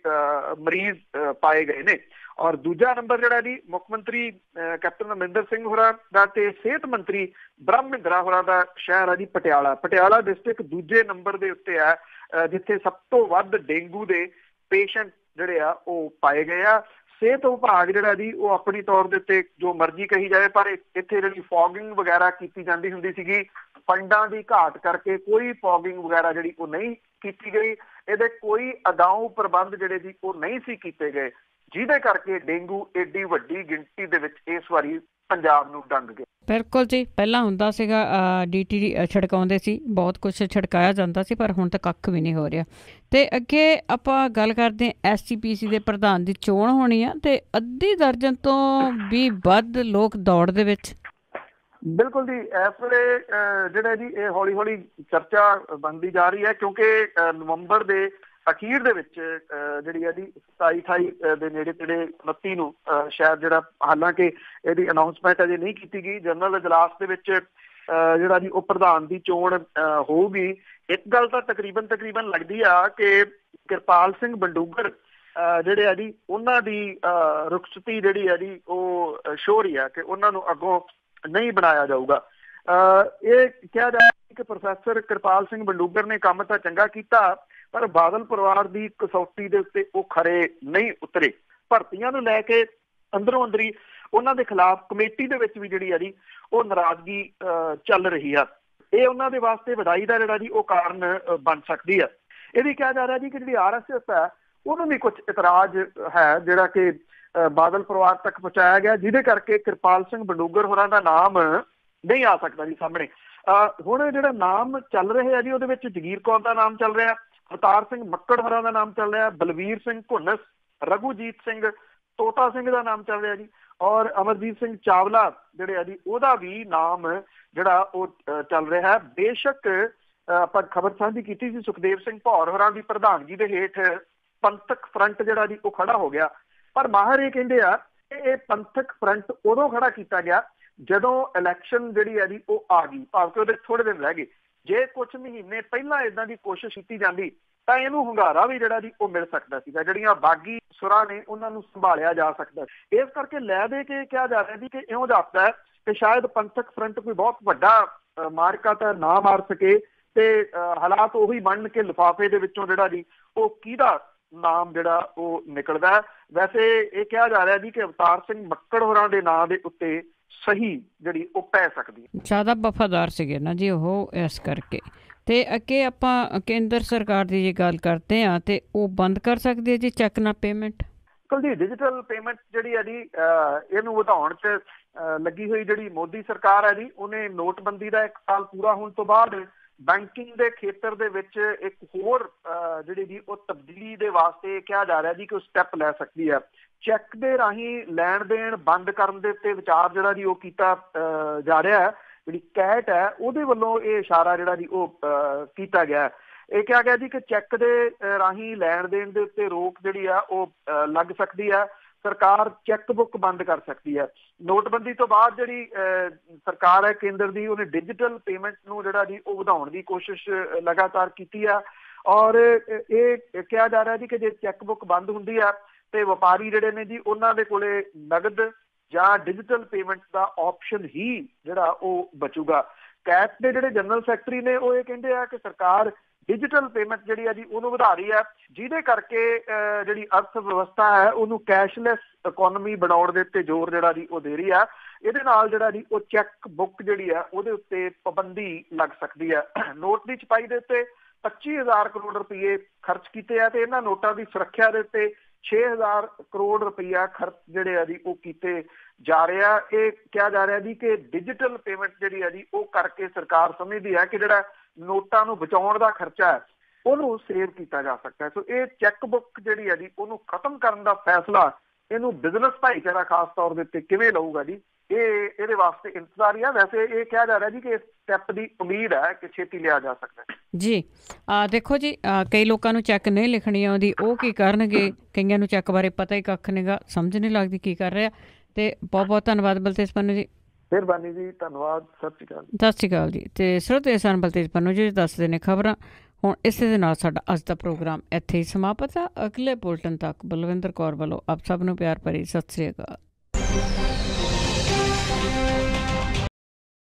ਮਰੀਜ਼ ਪਾਏ ਗਏ ਨੇ। ਔਰ ਦੂਜਾ ਨੰਬਰ ਜਿਹੜਾ ਜੀ ਮੁੱਖ ਮੰਤਰੀ ਕੈਪਟਨ ਅਮਰਿੰਦਰ ਸਿੰਘ ਹੋਰਾਂ ਦਾ ਤੇ ਸਿਹਤ ਮੰਤਰੀ ਬ੍ਰਹਮ ਮਹਿੰਦਰਾ ਹੋਰਾਂ ਦਾ ਸ਼ਹਿਰ ਹੈ ਜੀ ਪਟਿਆਲਾ। ਪਟਿਆਲਾ ਡਿਸਟ੍ਰਿਕਟ ਦੂਜੇ ਨੰਬਰ ਦੇ ਉੱਤੇ ਹੈ ਜਿੱਥੇ ਸਭ ਤੋਂ ਵੱਧ ਡੇਂਗੂ ਦੇ ਪੇਸ਼ੈਂਟ ਜਿਹੜੇ ਆ ਉਹ ਪਾਏ ਗਏ ਆ। ਸਿਹਤ ਵਿਭਾਗ ਜਿਹੜਾ ਜੀ ਉਹ ਆਪਣੀ ਤੌਰ ਦੇ ਉੱਤੇ ਜੋ ਮਰਜ਼ੀ ਕਹੀ ਜਾਵੇ ਪਰ ਇੱਥੇ ਜਿਹੜੀ ਫੌਗਿੰਗ ਵਗੈਰਾ ਕੀਤੀ ਜਾਂਦੀ ਹੁੰਦੀ ਸੀਗੀ, ਫੰਡਾਂ ਦੀ ਘਾਟ ਕਰਕੇ ਕੋਈ ਫੌਗਿੰਗ ਵਗੈਰਾ ਜਿਹੜੀ ਉਹ ਨਹੀਂ ਕੀਤੀ ਗਈ। ਇਹਦੇ ਕੋਈ ਅਗਾਊਂ ਪ੍ਰਬੰਧ ਜਿਹੜੇ ਜੀ ਉਹ ਨਹੀਂ ਸੀ ਕੀਤੇ ਗਏ, ਜਿਹਦੇ ਕਰਕੇ ਡੇਂਗੂ ਏਡੀ ਵੱਡੀ ਗਿਣਤੀ ਦੇ ਵਿੱਚ ਇਸ ਵਾਰੀ ਪੰਜਾਬ ਨੂੰ ਡੰਗ ਗਿਆ। ਬਿਲਕੁਲ ਜੀ, ਪਹਿਲਾਂ ਹੁੰਦਾ ਸੀਗਾ DTD ਛਿੜਕਾਉਂਦੇ ਸੀ, ਬਹੁਤ ਕੁਝ ਛਿੜਕਾਇਆ ਜਾਂਦਾ ਸੀ ਪਰ ਹੁਣ ਤਾਂ ਕੱਖ ਵੀ ਨਹੀਂ ਹੋ ਰਿਹਾ। ਤੇ ਅੱਗੇ ਆਪਾਂ ਗੱਲ ਕਰਦੇ ਹਾਂ SGPC ਦੇ ਪ੍ਰਧਾਨ ਦੀ ਚੋਣ ਹੋਣੀ ਆ ਤੇ ਅੱਧੀ ਦਰਜਨ ਤੋਂ ਵੀ ਵੱਧ ਲੋਕ ਦੌੜ ਦੇ ਵਿੱਚ। ਬਿਲਕੁਲ ਜੀ, ਇਸ ਵੇਲੇ ਜਿਹੜਾ ਜੀ ਇਹ ਹੌਲੀ ਹੌਲੀ ਚਰਚਾ ਬਣਦੀ ਜਾ ਰਹੀ ਹੈ ਕਿਉਂਕਿ ਨਵੰਬਰ ਦੇ ਅਖੀਰ ਦੇ ਵਿੱਚ ਜਿਹੜੀ ਹੈ ਜੀ 27-28 ਦੇ ਨੇੜੇ ਤੇੜੇ 29 ਨੂੰ ਸ਼ਾਇਦ ਜਿਹੜਾ, ਹਾਲਾਂਕਿ ਇਹਦੀ ਅਨਾਊਂਸਮੈਂਟ ਅਜੇ ਨਹੀਂ ਕੀਤੀ ਗਈ, ਜਨਰਲ ਇਜਲਾਸ ਦੇ ਵਿੱਚ ਜਿਹੜਾ ਜੀ ਉਹ ਪ੍ਰਧਾਨ ਦੀ ਚੋਣ ਹੋਊਗੀ। ਇੱਕ ਗੱਲ ਤਾਂ ਤਕਰੀਬਨ ਲੱਗਦੀ ਆ ਕਿ ਕਿਰਪਾਲ ਸਿੰਘ ਬਡੂੰਗਰ ਜਿਹੜੇ ਆ ਜੀ ਉਹਨਾਂ ਦੀ ਰੁਖਸਤੀ ਜਿਹੜੀ ਹੈ ਜੀ ਉਹ ਸ਼ੋਰ ਹੀ ਆ ਕਿ ਉਹਨਾਂ ਨੂੰ ਅੱਗੋਂ ਨਹੀਂ ਬਣਾਇਆ ਜਾਊਗਾ। ਇਹ ਕਿਹਾ ਜਾ ਕਿ ਪ੍ਰੋਫੈਸਰ ਕਿਰਪਾਲ ਸਿੰਘ ਬਡੂੰਗਰ ਨੇ ਕੰਮ ਤਾਂ ਚੰਗਾ ਕੀਤਾ ਪਰ ਬਾਦਲ ਪਰਿਵਾਰ ਦੀ ਕਸੌਟੀ ਦੇ ਉੱਤੇ ਉਹ ਖਰੇ ਨਹੀਂ ਉਤਰੇ। ਭਰਤੀਆਂ ਨੂੰ ਲੈ ਕੇ ਅੰਦਰੋਂ ਅੰਦਰੀ ਉਹਨਾਂ ਦੇ ਖਿਲਾਫ ਕਮੇਟੀ ਦੇ ਵਿੱਚ ਵੀ ਜਿਹੜੀ ਆ ਜੀ ਉਹ ਨਾਰਾਜ਼ਗੀ ਚੱਲ ਰਹੀ ਆ। ਇਹ ਉਹਨਾਂ ਦੇ ਵਾਸਤੇ ਵਧਾਈ ਦਾ ਜਿਹੜਾ ਜੀ ਉਹ ਕਾਰਨ ਬਣ ਸਕਦੀ ਆ। ਇਹ ਵੀ ਕਿਹਾ ਜਾ ਰਿਹਾ ਜੀ ਕਿ ਜਿਹੜੀ RSS ਹੈ ਉਹਨੂੰ ਵੀ ਕੁਝ ਇਤਰਾਜ਼ ਹੈ ਜਿਹੜਾ ਕਿ ਬਾਦਲ ਪਰਿਵਾਰ ਤੱਕ ਪਹੁੰਚਾਇਆ ਗਿਆ, ਜਿਹਦੇ ਕਰਕੇ ਕਿਰਪਾਲ ਸਿੰਘ ਬਡੂੰਗਰ ਹੋਰਾਂ ਦਾ ਨਾਮ ਨਹੀਂ ਆ ਸਕਦਾ ਜੀ ਸਾਹਮਣੇ। ਹੁਣ ਜਿਹੜਾ ਨਾਮ ਚੱਲ ਰਿਹਾ ਜੀ ਉਹਦੇ ਵਿੱਚ ਜਗੀਰ ਕੌਰ ਦਾ ਨਾਮ ਚੱਲ ਰਿਹਾ, ਅਵਤਾਰ ਸਿੰਘ ਮੱਕੜ ਹੋਰਾਂ ਦਾ ਨਾਮ ਚੱਲ ਰਿਹਾ, ਬਲਵੀਰ ਸਿੰਘ ਘੁੰਨਸ, ਰਘੂਜੀਤ ਸਿੰਘ, ਤੋਤਾ ਸਿੰਘ ਦਾ ਨਾਮ ਚੱਲ ਰਿਹਾ ਜੀ ਔਰ ਅਮਰਜੀਤ ਸਿੰਘ ਚਾਵਲਾ ਜਿਹੜੇ ਆ ਜੀ ਉਹਦਾ ਵੀ ਨਾਮ ਜਿਹੜਾ ਉਹ ਚੱਲ ਰਿਹਾ ਹੈ। ਬੇਸ਼ੱਕ ਆਪਾਂ ਖਬਰ ਸਾਂਝੀ ਕੀਤੀ ਸੀ ਸੁਖਦੇਵ ਸਿੰਘ ਭੌਰ ਹੋਰਾਂ ਦੀ ਪ੍ਰਧਾਨਗੀ ਦੇ ਹੇਠ ਪੰਥਕ ਫਰੰਟ ਜਿਹੜਾ ਜੀ ਉਹ ਖੜਾ ਹੋ ਗਿਆ, ਪਰ ਮਾਹਰ ਇਹ ਕਹਿੰਦੇ ਆ ਕਿ ਇਹ ਪੰਥਕ ਫਰੰਟ ਉਦੋਂ ਖੜਾ ਕੀਤਾ ਗਿਆ ਜਦੋਂ ਇਲੈਕਸ਼ਨ ਜਿਹੜੀ ਹੈ ਜੀ ਉਹ ਆ ਗਈ, ਭਾਵੇਂ ਕਿ ਉਹਦੇ ਥੋੜੇ ਦਿਨ ਰਹਿ ਗਏ। ਜੇ ਕੁਝ ਮਹੀਨੇ ਪਹਿਲਾਂ ਏਦਾਂ ਦੀ ਕੋਸ਼ਿਸ਼ ਕੀਤੀ ਜਾਂਦੀ ਤਾਂ ਇਹਨੂੰ ਹੁੰਗਾਰਾ ਵੀ ਜਿਹੜਾ ਜੀ ਉਹ ਮਿਲ ਸਕਦਾ ਸੀਗਾ, ਜਿਹੜੀਆਂ ਬਾਗੀ ਸੁਰਾਂ ਨੇ ਉਹਨਾਂ ਨੂੰ ਸੰਭਾਲਿਆ ਜਾ ਸਕਦਾ। ਇਸ ਕਰਕੇ ਲੈ ਦੇ ਕੇ ਕਿਹਾ ਜਾ ਰਿਹਾ ਸੀ ਕਿ ਇਉਂ ਜਾਪਦਾ ਹੈ ਕਿ ਸ਼ਾਇਦ ਪੰਥਕ ਫਰੰਟ ਕੋਈ ਬਹੁਤ ਵੱਡਾ ਮਾਰਕਾ ਤਾਂ ਨਾ ਮਾਰ ਸਕੇ ਤੇ ਹਾਲਾਤ ਉਹੀ ਬਣਨ ਕਿ ਲਿਫਾਫੇ ਦੇ ਵਿੱਚੋਂ ਜਿਹੜਾ ਜੀ ਉਹ ਕਿਹਦਾ ਨਾਮ ਜਿਹੜਾ ਉਹ ਨਿਕਲਦਾ। ਵੈਸੇ ਇਹ ਕਿਹਾ ਜਾ ਰਿਹਾ ਜੀ ਕਿ ਅਵਤਾਰ ਸਿੰਘ ਮੱਕੜ ਹੋਰਾਂ ਦੇ ਨਾਂ ਦੇ ਉੱਤੇ ਸਹੀ ਜਿਹੜੀ ਉਹ ਪੈ ਸਕਦੀ ਹੈ। ਜ਼ਿਆਦਾ ਵਫਾਦਾਰ ਸੀਗੇ ਨਾ ਜੀ ਉਹ, ਇਸ ਕਰਕੇ। ਤੇ ਅੱਗੇ ਆਪਾਂ ਕੇਂਦਰ ਸਰਕਾਰ ਦੀ ਜੇ ਗੱਲ ਕਰਦੇ ਹਾਂ ਤੇ ਉਹ ਬੰਦ ਕਰ ਸਕਦੀ ਹੈ ਜੀ ਚੈੱਕ ਨਾਲ ਪੇਮੈਂਟ। ਜੀ ਡਿਜੀਟਲ ਪੇਮੈਂਟ ਜਿਹੜੀ ਹੈ ਜੀ ਇਹਨੂੰ ਵਧਾਉਣ 'ਚ ਲੱਗੀ ਹੋਈ ਜਿਹੜੀ ਮੋਦੀ ਸਰਕਾਰ ਹੈ ਜੀ ਉਹਨੇ ਨੋਟਬੰਦੀ ਦਾ 1 ਸਾਲ ਪੂਰਾ ਹੋਣ ਤੋਂ ਬਾਅਦ ਬੈਂਕਿੰਗ ਦੇ ਖੇਤਰ ਦੇ ਵਿੱਚ ਇੱਕ ਹੋਰ ਜਿਹੜੀ ਜੀ ਉਹ ਤਬਦੀਲੀ ਦੇ ਵਾਸਤੇ ਕਿਹਾ ਜਾ ਰਿਹਾ ਜੀ ਕਿ ਉਹ ਸਟੈਪ ਲੈ ਸਕਦੀ ਹੈ। ਚੈੱਕ ਦੇ ਰਾਹੀਂ ਲੈਣ ਦੇਣ ਬੰਦ ਕਰਨ ਦੇ ਉੱਤੇ ਵਿਚਾਰ ਜਿਹੜਾ ਜੀ ਉਹ ਕੀਤਾ ਜਾ ਰਿਹਾ ਹੈ। ਜਿਹੜੀ ਕੈਟ ਹੈ ਉਹਦੇ ਵੱਲੋਂ ਇਹ ਇਸ਼ਾਰਾ ਜਿਹੜਾ ਜੀ ਉਹ ਕੀਤਾ ਗਿਆ। ਇਹ ਕਿਹਾ ਗਿਆ ਜੀ ਕਿ ਚੈੱਕ ਦੇ ਰਾਹੀਂ ਲੈਣ ਦੇਣ ਦੇ ਉੱਤੇ ਰੋਕ ਜਿਹੜੀ ਆ ਉਹ ਲੱਗ ਸਕਦੀ ਆ। ਸਰਕਾਰ ਚੈੱਕ ਬੁੱਕ ਬੰਦ ਕਰ ਸਕਦੀ ਹੈ। ਨੋਟਬੰਦੀ ਤੋਂ ਬਾਅਦ ਜਿਹੜੀ ਸਰਕਾਰ ਹੈ ਕੇਂਦਰ ਦੀ, ਉਹਨੇ ਡਿਜੀਟਲ ਪੇਮੈਂਟ ਨੂੰ ਜਿਹੜਾ ਜੀ ਉਹ ਵਧਾਉਣ ਦੀ ਕੋਸ਼ਿਸ਼ ਲਗਾਤਾਰ ਕੀਤੀ ਆ। ਔਰ ਇਹ ਕਿਹਾ ਜਾ ਰਿਹਾ ਜੀ ਕਿ ਜੇ ਚੈੱਕ ਬੁੱਕ ਬੰਦ ਹੁੰਦੀ ਆ ਤੇ ਵਪਾਰੀ ਜਿਹੜੇ ਨੇ ਜੀ ਉਹਨਾਂ ਦੇ ਕੋਲੇ ਨਗਦ ਜਾਂ ਡਿਜੀਟਲ ਪੇਮੈਂਟ ਦਾ ਆਪਸ਼ਨ ਹੀ ਜਿਹੜਾ ਉਹ ਬਚੂਗਾ। ਕੈਟ ਦੇ ਜਿਹੜੇ ਜਨਰਲ ਸੈਕਟਰੀ ਨੇ ਉਹ ਇਹ ਕਹਿੰਦੇ ਆ ਕਿ ਸਰਕਾਰ ਡਿਜੀਟਲ ਪੇਮੈਂਟ ਜਿਹੜੀ ਆ ਜੀ ਉਹਨੂੰ ਵਧਾ ਰਹੀ ਹੈ, ਜਿਹਦੇ ਕਰਕੇ ਜਿਹੜੀ ਅਰਥ ਵਿਵਸਥਾ ਹੈ ਉਹਨੂੰ ਕੈਸ਼ਲੈਸ ਇਕੋਨਮੀ ਬਣਾਉਣ ਦੇ ਉੱਤੇ ਜ਼ੋਰ ਜਿਹੜਾ ਜੀ ਉਹ ਦੇ ਰਹੀ ਆ। ਇਹਦੇ ਨਾਲ ਜਿਹੜਾ ਜੀ ਉਹ ਚੈੱਕ ਬੁੱਕ ਜਿਹੜੀ ਆ ਉਹਦੇ ਉੱਤੇ ਪਾਬੰਦੀ ਲੱਗ ਸਕਦੀ ਹੈ। ਨੋਟ ਦੀ ਛਪਾਈ ਦੇ ਉੱਤੇ 25,000 ਕਰੋੜ ਰੁਪਏ ਖਰਚ ਕੀਤੇ ਆ ਤੇ ਇਹਨਾਂ ਨੋਟਾਂ ਦੀ ਸੁਰੱਖਿਆ ਦੇ ਉੱਤੇ 6,000 ਕਰੋੜ ਰੁਪਈਆ ਖਰਚ ਜਿਹੜੇ ਆ ਜੀ ਉਹ ਕੀਤੇ ਜਾ ਰਿਹਾ। ਇਹ ਕਿਹਾ ਜਾ ਰਿਹਾ ਜੀ ਕਿ ਡਿਜੀਟਲ ਪੇਮੈਂਟ ਜਿਹੜੀ ਆ ਜੀ ਉਹ ਕਰਕੇ ਸਰਕਾਰ ਸਮਝਦੀ ਹੈ ਕਿ ਜਿਹੜਾ ਨੋਟਾਂ ਨੂੰ ਬਚਾਉਣ ਦਾ ਖਰਚਾ ਹੈ ਉਹਨੂੰ ਸੇਵ ਕੀਤਾ ਜਾ ਸਕਦਾ ਹੈ। ਸੋ ਇਹ ਚੈੱਕ ਬੁੱਕ ਜਿਹੜੀ ਹੈ ਜੀ ਉਹਨੂੰ ਖਤਮ ਕਰਨ ਦਾ ਫੈਸਲਾ ਇਹਨੂੰ ਬਿਜ਼ਨਸ ਭਾਈਚਾਰਾ ਖਾਸ ਤੌਰ ਦੇ ਉੱਤੇ ਕਿਵੇਂ ਲਊਗਾ ਜੀ, ਇਹਦੇ ਵਾਸਤੇ ਇੰਤਜ਼ਾਰ ਹੀ ਆ। ਵੈਸੇ ਇਹ ਕਿਹਾ ਜਾ ਰਿਹਾ ਜੀ ਕਿ ਇਸ ਸਟੈਪ ਦੀ ਉਮੀਦ ਹੈ ਕਿ ਛੇਤੀ ਲਿਆ ਜਾ ਸਕਦਾ ਹੈ ਜੀ। ਦੇਖੋ ਜੀ, ਕਈ ਲੋਕਾਂ ਨੂੰ ਚੈੱਕ ਨਹੀਂ ਲਿਖਣੀ ਆਉਂਦੀ, ਉਹ ਕੀ ਕਰਨਗੇ? ਕਈਆਂ ਨੂੰ ਚੈੱਕ ਬਾਰੇ ਪਤਾ ਹੀ ਕੱਖ ਨਹੀਂਗਾ, ਸਮਝ ਨਹੀਂ ਲੱਗਦੀ ਕੀ ਕਰ ਰਿਹਾ। ਤੇ ਬਹੁਤ ਬਹੁਤ ਧੰਨਵਾਦ ਬਲਤੇਜ ਪੰਨੂ ਜੀ। ਮਿਹਰਬਾਨੀ ਜੀ, ਧੰਨਵਾਦ, ਸਤਿ ਸ਼੍ਰੀ ਅਕਾਲ। ਸਤਿ ਸ਼੍ਰੀ ਅਕਾਲ ਜੀ। ਤੇ ਸਰੋਤੇ ਸਨ ਬਲਤੇਜ ਪੰਨੂ ਜੀ ਦੱਸਦੇ ਨੇ ਖਬਰਾਂ। ਹੁਣ ਇਸੇ ਦੇ ਨਾਲ ਸਾਡਾ ਅੱਜ ਦਾ ਪ੍ਰੋਗਰਾਮ ਇੱਥੇ ਹੀ ਸਮਾਪਤ ਆ। ਅਗਲੇ ਬੁਲਟਨ ਤੱਕ ਬਲਵਿੰਦਰ ਕੌਰ ਵੱਲੋਂ ਆਪ ਸਭ ਨੂੰ ਪਿਆਰ ਭਰੀ ਸਤਿ ਸ਼੍ਰੀ ਅਕਾਲ।